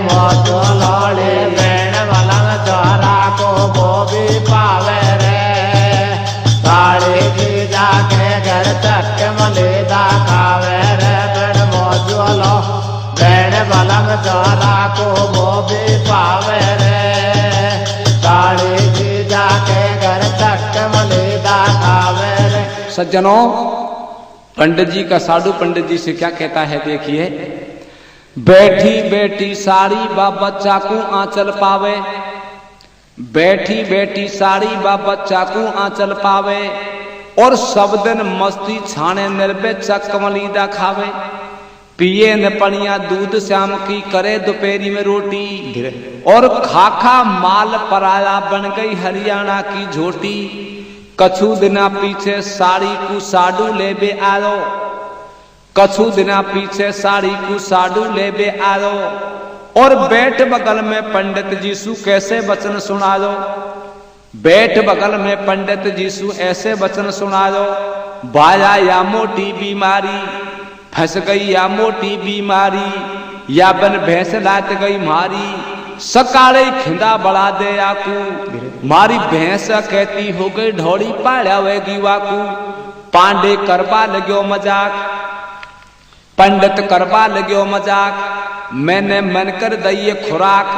मोसू लोड़ी बैण बलम छोरा को वो भी पावे रे साड़ी जीजा के घर चकमलीदा खावे रे बैण मोसू लो बैण बलम छोरा को वो भी पावे रे साड़ी जीजा के घर चकमलीदा खावे रे। सज्जनों, पंडित जी का साधु पंडित जी से क्या कहता है देखिए। बैठी बैठी साड़ी बा बच्चा को आंचल पावे, बैठी बैठी साड़ी बा बच्चा को आंचल पावे और सब दिन मस्ती छाने निर्भय चकमलीदा खावे पिए न पनिया दूध श्याम की करे दोपहरी में रोटी और खाखा माल पराया बन गई हरियाणा की झोटी कछु दिना पीछे साड़ी को साडू लेबे आयो कछु दिना पीछे साड़ी को साडू लेबे आयो और बैठ बगल में पंडित जीसु कैसे वचन सुनायो बैठ बगल में पंडित जीसु ऐसे वचन सुनायो बाया या मोटी बीमारी फंस गई या मोटी बीमारी या बन भैंस लात गई मारी सकाले खिंदा बढ़ा दे आकू मारी भैंस कहती हो गई ढोड़ी पाड़ा वेगी वाकू पांडे करवा लग्यो मजाक पंडित करवा लग्यो मजाक मैंने मन कर दइए खुराक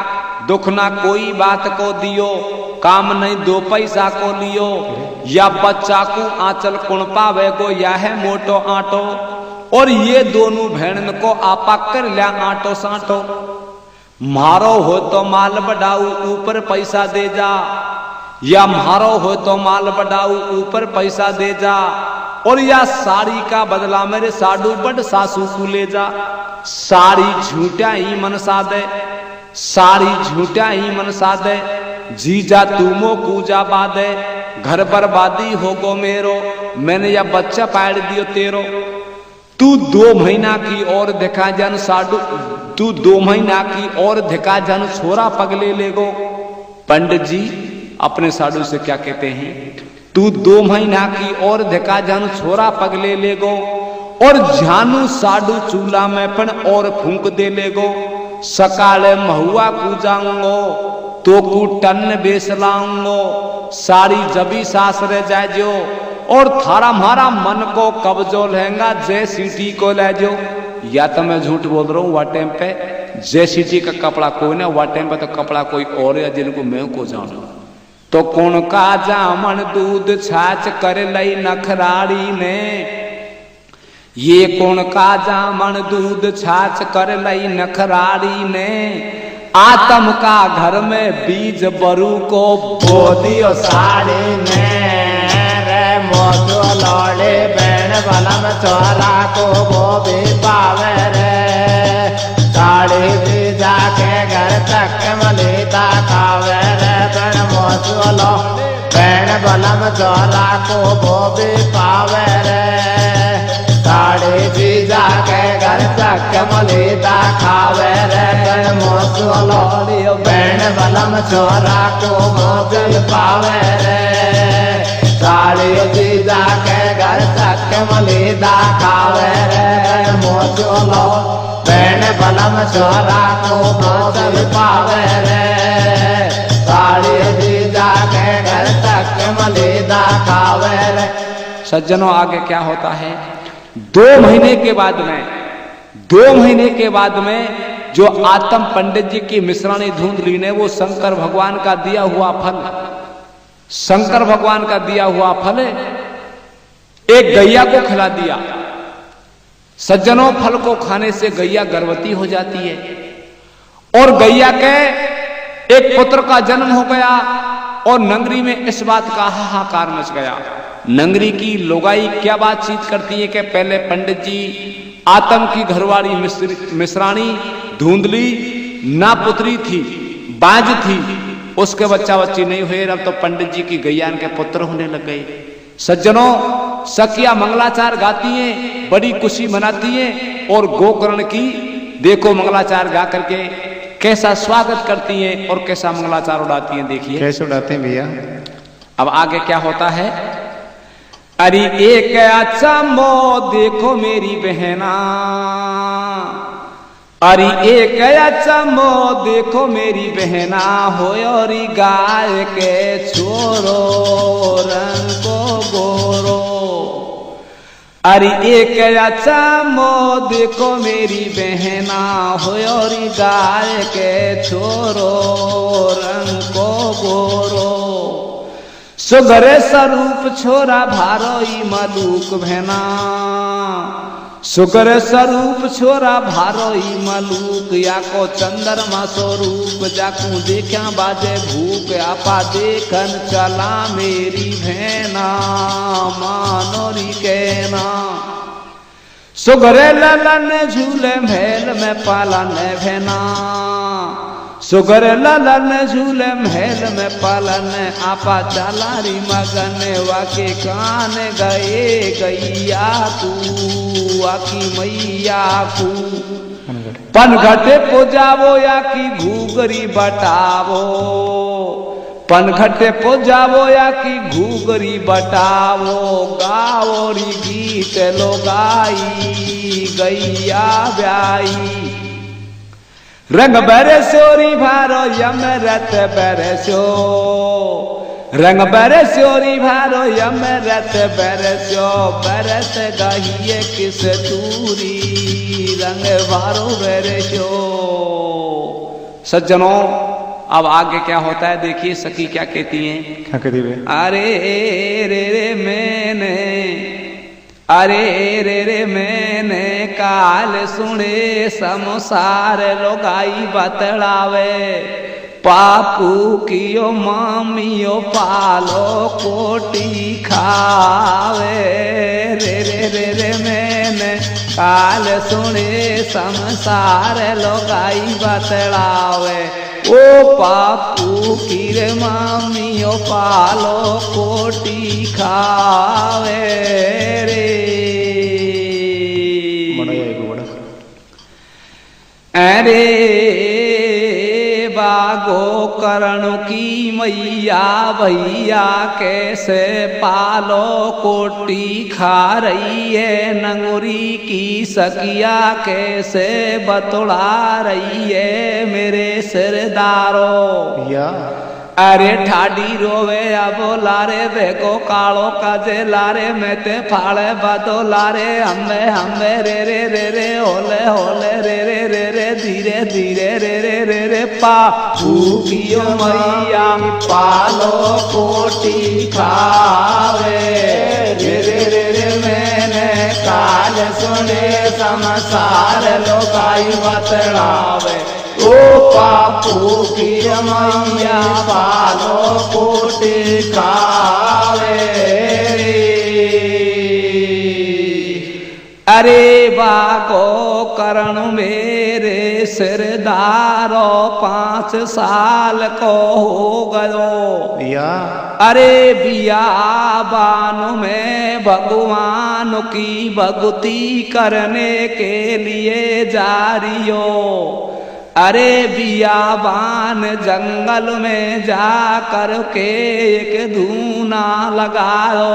दुख ना कोई बात को दियो काम नहीं दो पैसा को लियो या बच्चा को आंचल कुण पावे गो या है मोटो आटो और ये दोनों भेड़न को आपा कर लिया आटो साटो मारो हो तो माल बढ़ाऊ ऊपर पैसा दे जा या मारो हो तो माल बढ़ाऊ ऊपर पैसा दे जा और या साड़ी का बदला मेरे साडू बड़ सासू को ले जा साड़ी झूठा ही मन सादे साड़ी झूठा ही मन सादे जीजा तुमो कूजा बादे घर बर्बादी हो गो मेरो मैंने या बच्चा पाड़ दियो तेरो तू 2 महीना की और देखा जन साडू तू 2 महीना की और देखा जन छोरा पगले ले गो पंडित जी अपने साडू से क्या कहते हैं तू 2 महीना की और देखा जन छोरा पगले ले गो और जानू साडू चूल्हा में पण और फूंक दे ले गो सकाले महुआ कूजाऊंगो तो कू टन बेच लाऊंगो साड़ी जबी सासरे जाए जो और थारा मारा मन को कब्जो लहंगा जय सिटी को ले जो या तो मैं झूठ बोल रहा हूँ वह टाइम पे जय सिटी का कपड़ा कोई ना वह टाइम पे तो कपड़ा कोई और या जिनको मैं को जानू तो कौन का जामन दूध छाछ कर लई नखराड़ी ने ये कौन का जामन दूध छाछ कर लई नखराड़ी ने आतम का घर में बीज बरू को बो दियो साड़ी ने मोसू लोड़ी बैण बलम छोरा को वो भी पावे रे साड़ी जीजा के घर तक मलीदा खावे रे बैण मोसू लो बैण बलम छोरा को वो भी पावे रे साड़ी जीजा के घर तक मलीदा खावे रे बैण मोसू लोड़ी बैण बलम छोरा को वो भी पावे रे साड़ी जीजा के घर तक मलीदा खावे रे मोसू लो बैण बलम छोरा को मोचल पावे रे साड़ी जीजा के घर तक मलीदा खावे रे। सज्जनों आगे क्या होता है 2 महीने के बाद में 2 महीने के बाद में जो आतम पंडित जी की मिश्राणी धुंधली ने वो शंकर भगवान का दिया हुआ फल शंकर भगवान का दिया हुआ फल एक गैया को खिला दिया। सज्जनों फल को खाने से गैया गर्भवती हो जाती है और गैया के एक पुत्र का जन्म हो गया और नगरी में इस बात का हाहाकार मच गया। नगरी की लोगाई क्या बातचीत करती है कि पहले पंडित जी आतम की घरवाली मिश्राणी धुंधली ना पुत्री थी बाज थी उसके बच्चा बच्ची नहीं हुए अब तो पंडित जी की गैयान के पुत्र होने लग गए। सज्जनों सखिया मंगलाचार गाती हैं बड़ी खुशी मनाती हैं और गोकर्ण की देखो मंगलाचार गा करके कैसा स्वागत करती हैं और कैसा मंगलाचार उड़ाती हैं। देखिए कैसे उड़ाते हैं भैया। अब आगे क्या होता है। अरे एक अच्छा मो देखो मेरी बहना, अरे एक अच्छा मो देखो मेरी बहना हो और गाय के छोरो रंग को गोरो। अरे एक अच्छा मो देखो मेरी बहना हो और गाय के छोरो रंग को गोरो। सुगर स्वरूप छोरा भारोई मलूक भेना, सुगर स्वरूप छोरा भारोई मलूक। या को चंद्रमा स्वरूप जाकू देखा बाजे भूख। आपा देखन चला मेरी भेना मानोरी कहना। सुगर ललन झूले महल में पालन भेना, सुगर ललन झूले महल में पालन। आपा चालारी मगन वाके कान गए गैया तू आकी मैया को। पनघटे पुजावो या की घूगरी बटावो, पनघटे पुजावो या की घूगरी बटावो। गावोरी गीत लो गाई गैया ब्याई। रंग बरस्योरी भारो यमरत बरस्यो, रंग बरस्योरी भारो यमरत बरस्यो। बरस गहिए किस दूरी रंग भारो बरस्यो। सज्जनों अब आगे क्या होता है देखिए सखी क्या कहती हैं। क्या कहती है। अरे रे मैंने, अरे रे मैंने काल सुने संसार लोगाई बतलावे। पापू कियो मामियो पालो कोटी खावे। रे मैंने काल सुने संसार लोगाई बतलावे। ओ पापू किरे मामियो पालो कोटी खावे रे। अरे बागो करण की मैया भैया कैसे पालो कोटी खा रही है। नंगुरी की सकिया कैसे बतुड़ा रही है मेरे सिरदारो। या अरे ठाडी रोवे अबो लारे देखो कालो काजे लारे में ते फाड़े बदो लारे। हम्बे हम्बे रे रे रे रे होले होले रे रे रे रे धीरे धीरे रे रे रे रे। पापू कियो मैया पालो कोटी खावे। रे रे रे रे मैंने काल सुने संसार लोगाई बतलावे। ओ पापू की मैया पालो कोटी खावे। अरे बागो करण मेरे सिरदारो 5 साल को हो गयो। या अरे बियाबान में भगवान की भक्ति करने के लिए जा रियो। अरे बियाबान जंगल में जा कर के एक धूना लगाओ।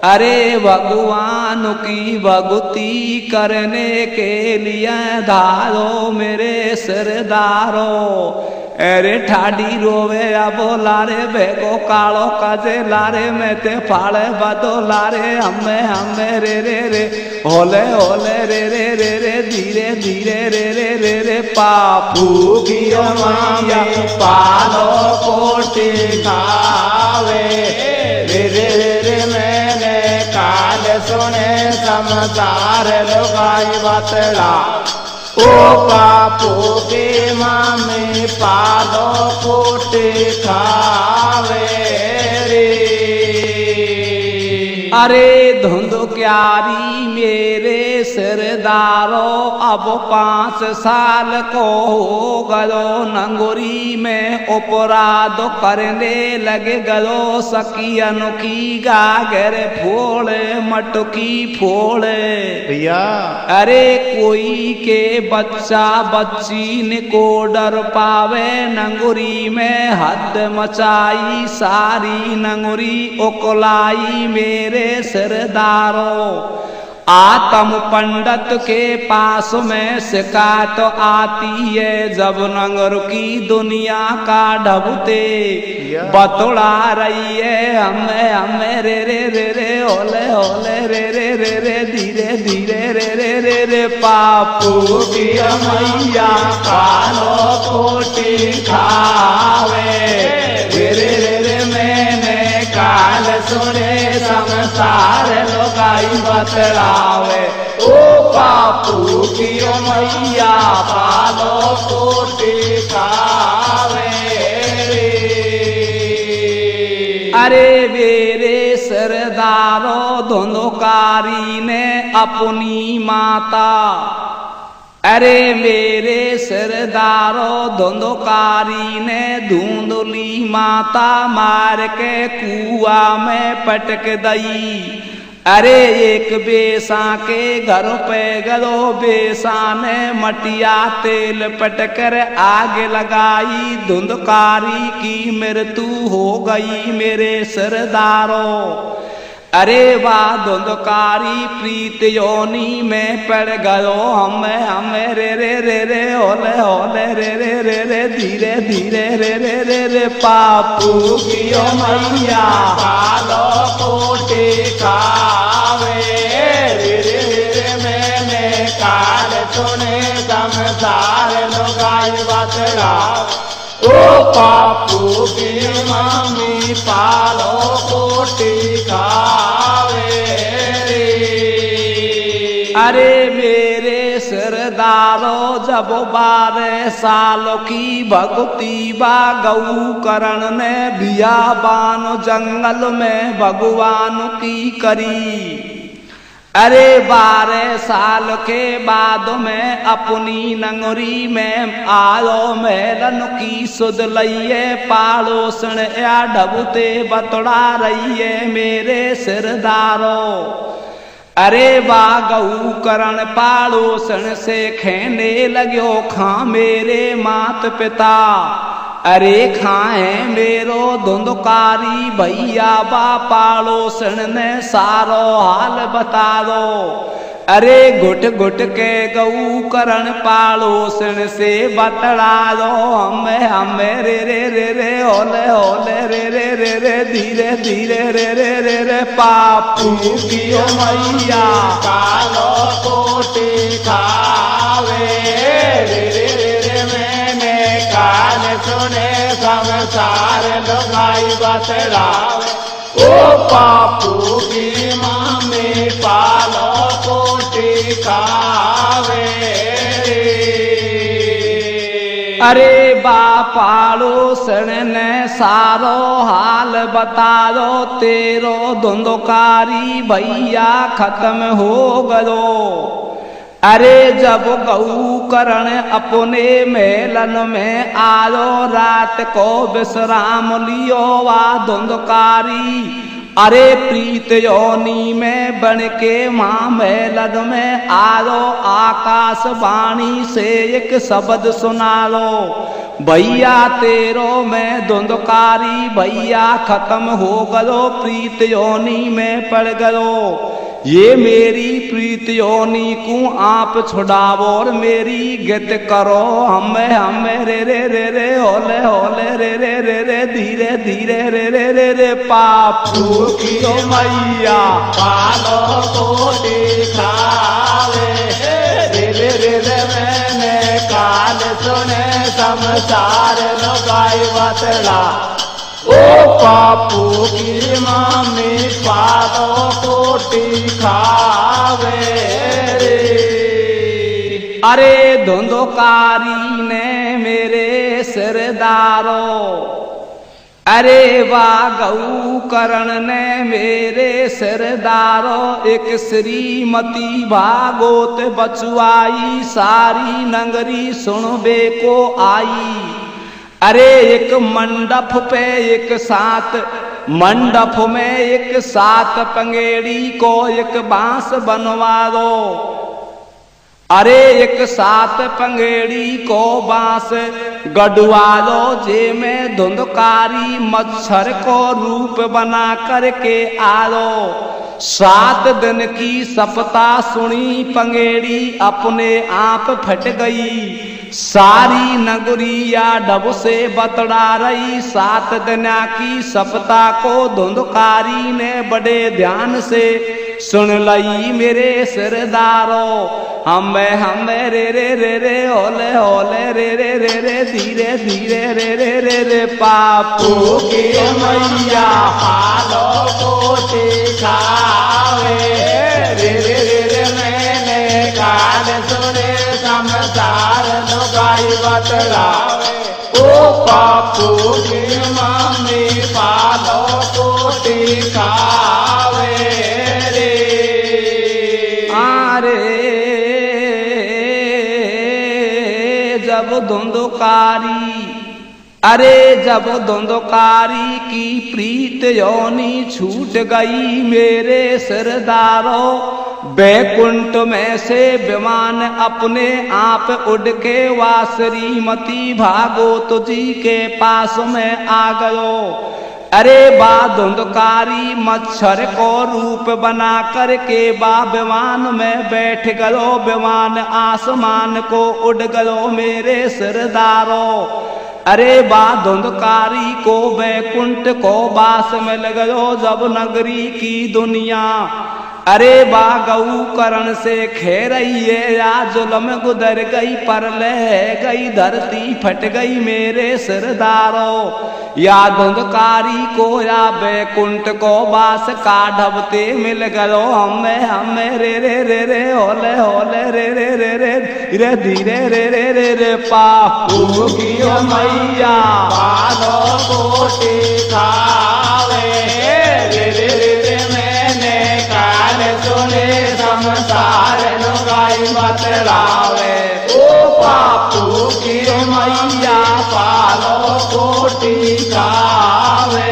अरे भगवान की भक्ति करने के लिए धारो मेरे सिरदारो। अरे ठाडी रोवे अबो लारे बेगो कालो काजे लारे में ते फाड़े बदो लारे। हमें हमें रे रे रे होले होले रे रे रे रे धीरे धीरे रे रे रे रे। पापू की मैया पालो कोटी खावे। रे रे रे रे मैंने काल सुने समाचार लोगाई बतला। ओ पापू के मामे पालो कोटे खावे रे। अरे धुंध क्यारी मेरे सरदारो अब 5 साल को हो गयो नंगुरी में अपराध करने लगे गयो सकियन की गागर फोड़े मटकी फोड़े भैया अरे कोई के बच्चा बच्ची न को डर पावे नंगुरी में हद मचाई सारी नंगुरी उकलाई मेरे सरदारों आत्म पंडित के पास में शिकायत आती है जब नंगर की दुनिया का ढबते बतौड़ा रही है हमें रे रे रे रे ओले ओले रे रे रे रे धीरे धीरे रे रे रे रे पापू की मैया कालो कोटी खावे रे रे रे रे मैंने काल सुने संसार लोगाई बतलावे ओ पापू की मैया पालो कोटी खावे अरे मेरे सरदारों धुंधकारी ने अपनी माता अरे मेरे सरदारों धुंधकारी ने धुंधली माता मार के कुआ में पटक दई अरे एक बेसा के घर पे गलो बेसा ने मटिया तेल पटकर आग लगाई धुंधकारी की मृत्यु हो गई मेरे सरदारों अरे वाह धुंधकारी प्रीत योनी में पड़ गयो हमें रे रे रे रे ओले ओले रे रे रे रे धीरे धीरे रे रे रे रे पापू की मैया पालो कोटे खावे रे रे रे मैंने काल सुने संसार लोगाई बतला ओ पापू की मम्मी पालो कोटी खावे अरे मेरे सरदारों जब 12 सालों की भक्ति बा गऊ करण ने बियाबान जंगल में भगवान की करी अरे 12 साल के बाद में अपनी नंगरी में आयो मेलन की सुध लइये पाड़ोसन या ढबुते बतड़ा रहिए मेरे सरदारों अरे बागऊ करण पाड़ोसन से खेने लगो खा मेरे मात पिता अरे खाए मेरो धुंधकारी भैया बा पाड़ोसन ने सारो हाल बता दो अरे घुट घुट के गऊ करण पाड़ोसन से बतला दो हमें रे रे रे रे ओले ओले रे रे रे रे धीरे धीरे रे रे रे रे पापू की मैया कालो कोटी खावे रे रे रे रे मैंने कान सुने संसार लोगाई बतलावे ओ पापू की मम्मी पालो कोटी खावे अरे बापाड़ोसन ने सारो हाल बता दो तेरो धुंधकारी भैया खत्म हो गयो अरे जब गऊ करण अपने मेलन में आयो रात को विश्राम लियो वा धुंधकारी अरे प्रीत योनी में बन के माँ मेलन में आयो आकाशवाणी से एक शब्द सुना लो भैया तेरो में धुंधकारी भैया खत्म हो गयो प्रीत योनी में पड़ गयो ये मेरी प्रीत योनी को आप छुड़ावो और मेरी गत करो हमें रे रे रे रे होले होले रे रे रे रे धीरे धीरे रे रे रे रे पापू की मैया पालो कोटी खावे रे रे रे रे मैंने कान सुने संसार लोगाई बतला ओ पापू की मम्मी पालो कोटी खावे अरे धुंधकारी ने मेरे सरदारों अरे वाह गऊ करण ने मेरे सरदारो एक श्रीमती भागोत बचुआई सारी नगरी सुनबे को आई। अरे एक मंडप पे एक साथ मंडप में एक साथ पंगेड़ी को एक बांस बनवा दो। अरे एक साथ पंगेड़ी को बांस गढ़वा लो जे में धुंधकारी मच्छर को रूप बना करके आलो। 7 दिन की सप्ता सुनी पंगेड़ी अपने आप फट गई। सारी नगरिया डब से बतड़ा रही। 7 दिन की सप्ता को धुंधकारी ने बड़े ध्यान से सुन लई मेरे सरदारो। हमें रे रे रे रे होले होले रे रे रे रे धीरे धीरे रे रे रे रे पापू के मैया हालो कोटे खावे रे रे रे रे मैंने कान सुने समझदार नुगाई बतलावे। ओ पापू के मम्मी पालो कोटे खावे रे। जब धुंधकारी अरे जब धुंधकारी की प्रीत योनी छूट गई मेरे सरदारो। बैकुंठ में से विमान अपने आप उड़ के वा श्रीमती भागवत जी के पास में आ गयो। अरे बा धुंधकारी मच्छर को रूप बना करके बा विमान में बैठ गयो। विमान आसमान को उड़ गयो मेरे सरदारो। अरे बा धुंधकारी को बैकुंठ को बास मिल गयो जब नगरी की दुनिया। अरे बा गऊ करण से खेरइए या जुल्म गुदर गई पर ले गई धरती फट गई मेरे सरदारो। या धुंधकारी को या बैकुंठ को बास का ढबते मिल गयो। हमें रे रे रे रे होले होले रे रे रे रे धीरे धीरे रे रे रे रे पापू की मैया पालो कोटे खावे रे रे रे रे मैंने कान सुने संसार नुगाई बतलावे। ओ पापू की मैया पालो कोटी खावे।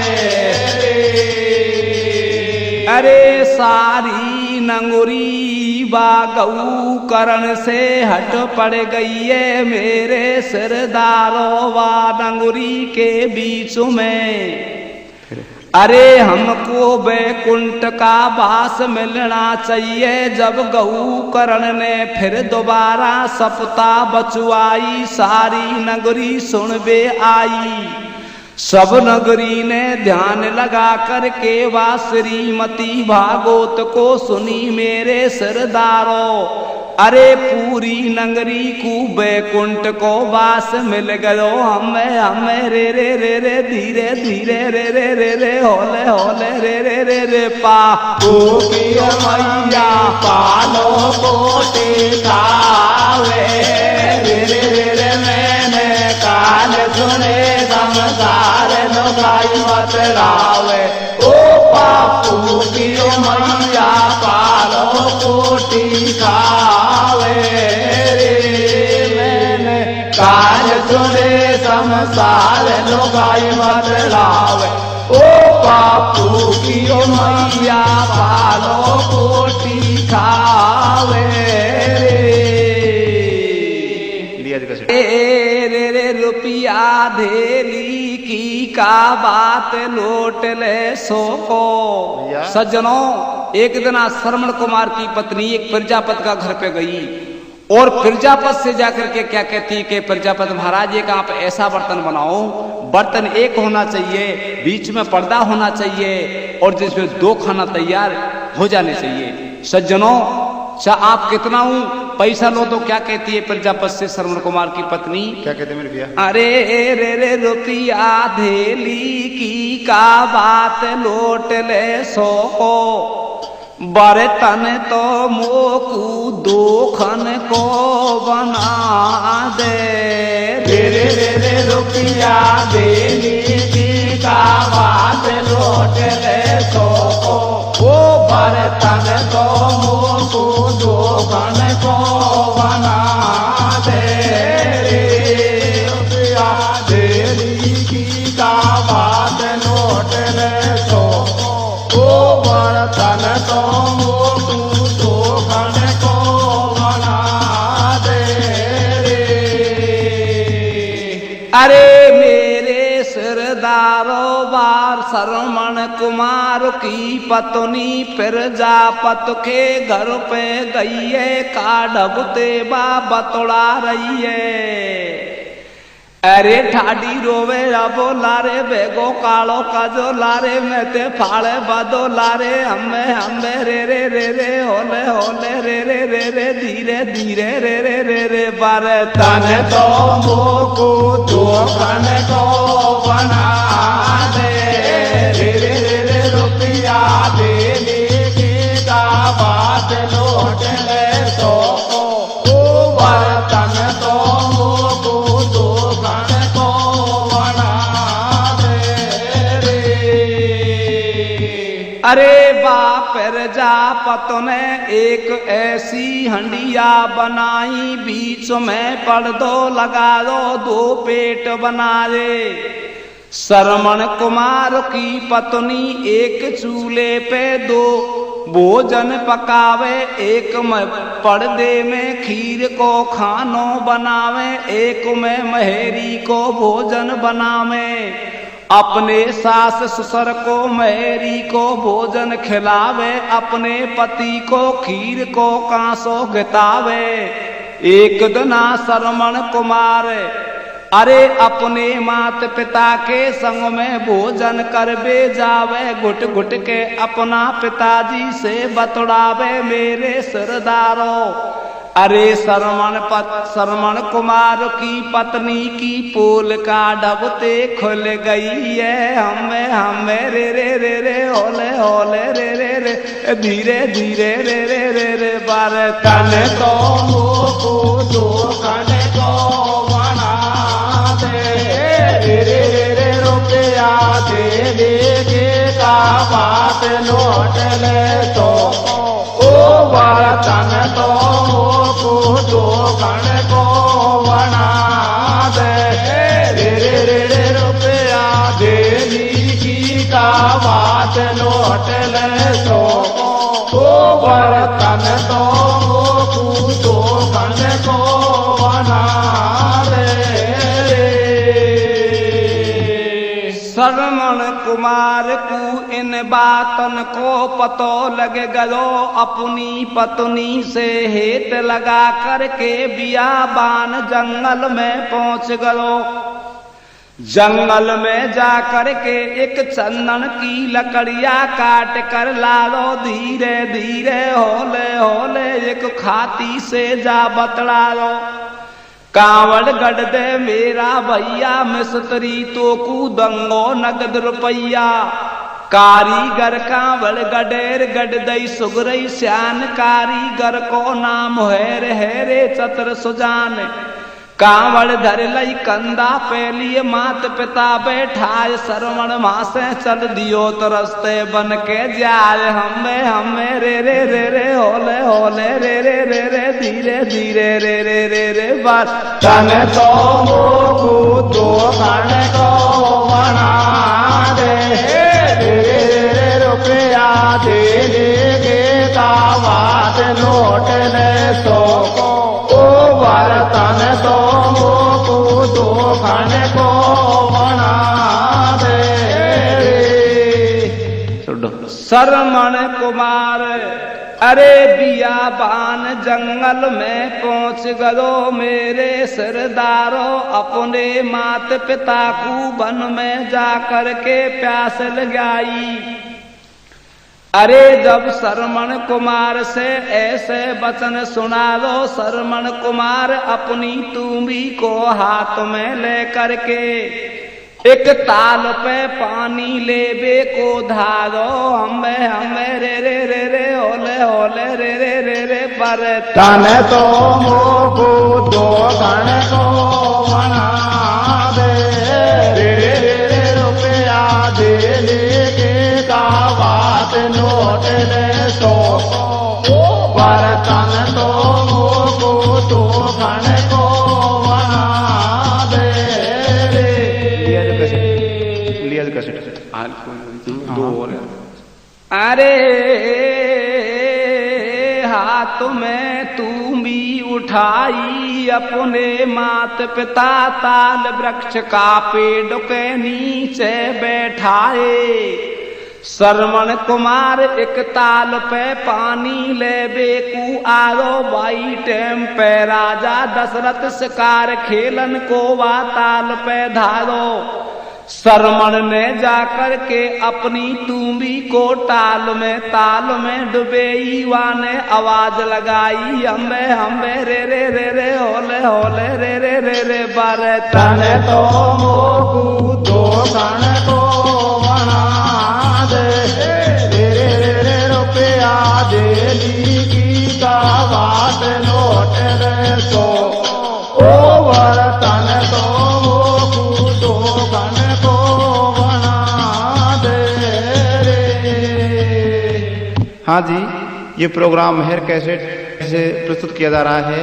अरे सारी नंगुरी बागऊ करण से हट पड़ गई है मेरे सरदारो। वा नंगुरी के बीच में अरे हमको बैकुंठ का वास मिलना चाहिए। जब गऊ करण ने फिर दोबारा सप्ता बचवाई सारी नगरी सुनबे आई। सब नगरी ने ध्यान लगा करके वा श्रीमती भागवत को सुनी मेरे सरदारो। अरे पूरी नगरी को बैकुंठ को वास मिल गयो। हमें रे रे रे रे धीरे धीरे रे रे रे रे होले होले रे रे रे रे पापू की मैया पालो कोटे खावे रे रे रे रे मैंने कान सुने समझदार नुगाई बतलावे। ओ पापू की मैया पालो कोटी खावे रे मैंने कान सुने समझदार नुगाई बतलावे। ओ पापू की मैया पालो कोटी खावे रे रे रुपया धेली की का बात लौट ले सोको। सज्जनों एक दिन श्रवण कुमार की पत्नी एक प्रजापति का घर पे गई और प्रजापति से जाकर के क्या कहती कि प्रजापति महाराज एक आप ऐसा बर्तन बनाओ, बर्तन एक होना चाहिए, बीच में पर्दा होना चाहिए और जिसमें 2 खाना तैयार हो जाने चाहिए। सज्जनों आप कितना हूं पैसा लो तो क्या कहती है प्रजापति से श्रवण कुमार की पत्नी? क्या कहते मेरे भैया? अरे रे रे रुपया धेली की का बात लौट ले सोको। बर्तन तो मोकू 2 खन को बना दे रे रे रे रे रुपया धेली की का अरे मेरे सिरदारो बार श्रवण कुमार की पत्नी प्रजापत के घर पे गई है, का ढबते बा बतौड़ा रही है। अरे ठाडी रोवे अबो लारे बेगो कालो काजो लारे में ते फाड़े बदो लारे हमें रे रे रे रे होले होले रे रे रे रे धीरे धीरे रे रे रे रे बारे तने तो मोको तो कने को बना दे रे रे रे रे रुपया दे लेके का बात लौट ले तो ओ बर्तन तो मोको तो कने को बना दे रे। अरे बाप प्रजापत ने एक ऐसी हंडिया बनाई, बीच में पर्दो लगा दो पेट बना दे। श्रवण कुमार की पत्नी एक चूल्हे पे दो भोजन पकावे, एक में पर्दे में खीर को खानो बनावे, एक में महेरी को भोजन बनावे। अपने सास ससुर को महेरी को भोजन खिलावे, अपने पति को खीर को कांसो घितावे। एक दिना श्रवण कुमार अरे अपने मात पिता के संग में भोजन करवे जावे, घुट घुट के अपना पिताजी से बतौड़ावे मेरे सिरदारो। अरे श्रवण कुमार की पत्नी की पोल का डबते खुल गई है, हमें रे रे रे रे होले होले रे रे रे धीरे धीरे रे रे रे रे बारे तने तो मोको तो कने को बना दे रे रे रे रुपया दे लेके का बात लौट ले तो ओ बर्तन तो मोको तो कने को बना दे रे रे रे रुपया दे लेके का बात लौट ले तो ओ बर्तन तो मोको तो कने को बना दे। श्रवण कुमार को इन बातन को पतो लग गयो, अपनी पत्नी से हेत लगा करके बियाबान जंगल में पहुंच गयो। जंगल में जाकर के एक चंदन की लकड़िया काट कर लालो, धीरे धीरे होले होले एक खाती से जा बतलालो। कावड़ गढ़ दे मेरा भैया मिस्त्री तो कू दंगो नगद रुपैया, कारीगर कावड़ गडेर गढ़ दई सुगरई श्यान, कारीगर को नाम है रे चतर सुजान। कावड़ धर लई कंधा पे लिए मात पिता बैठाए, श्रवण माँ से चल दियो तो रस्ते बन के जाए, हमें रे रे रे रे होले होले रे रे रे रे धीरे धीरे रे रे रे रे बार तने तो मोको तो कने को बना दे रे रे रे रुपया दे लेके का बात लौट ले तो ओ बर्तन तो मोको तो कने को बना दे। श्रवण कुमार अरे बियाबान जंगल में पहुंच गयो मेरे सिरदारो, अपने मात पिता को वन में जाकर के प्यास लगाई। अरे जब श्रवण कुमार से ऐसे वचन सुना लो, श्रवण कुमार अपनी तुम्बी को हाथ में लेकर के एक ताल पे पानी लेबे को धारो, हमें रे रे रे रे होले होले रे रे रे रे पर तने तो मोको तो कने को बना दे रे रे रे रुपया दे लेके का बात लौट ले तो ओ बर्तन तो मोको तो कने को बना दे। लिया जो कैसेट दो और अरे हाथ में तू भी उठाई जी अपने मात पिता ताल वृक्ष का पेड़ के नीचे बैठाए। श्रवण कुमार एक ताल पे पानी ले बेकू आरो बाई टेम पे राजा दशरथ शिकार खेलन को वा ताल पे धारो। श्रवण ने जाकर के अपनी तुम्बी को ताल में डुबेई वाने आवाज लगाई अम्बे अम्बे रे रे रे रे होले होले रे रे रे रे बारे तने तो मोकू दो कण को बना दे रे रे रे रे रुपया देली की का बात नोट रे सो ओ वर तने तो मोकू दो कण को बना दे रे। हाँ जी, ये प्रोग्राम मेहर कैसेट से प्रस्तुत किया जा रहा है।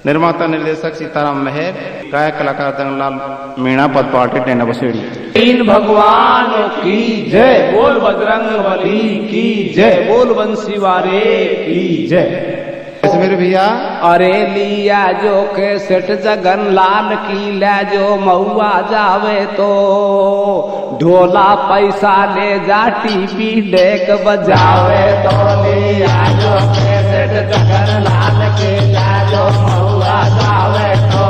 निर्माता निर्देशक सीताराम मेहर, गायक कलाकार दंगलाल मीणा, पद पार्टी टेना बसेड़ी। तीन भगवान की जय, बोल बजरंगबली की जय, बोल बंसी वाले की जय। मेरे भैया अरे लिया जो के सेठ जगन लाल की ले जो महुआ जावे तो ढोला पैसा ले जा टीपी डेक बजावे तो लिया जो के सेठ जगन लाल की ले जो महुआ जावे तो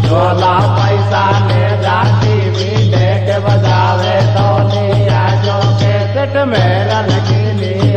ढोला पैसा ले जा टीपी डेक बजावे तो लिया जो के सेठ मेरा लगी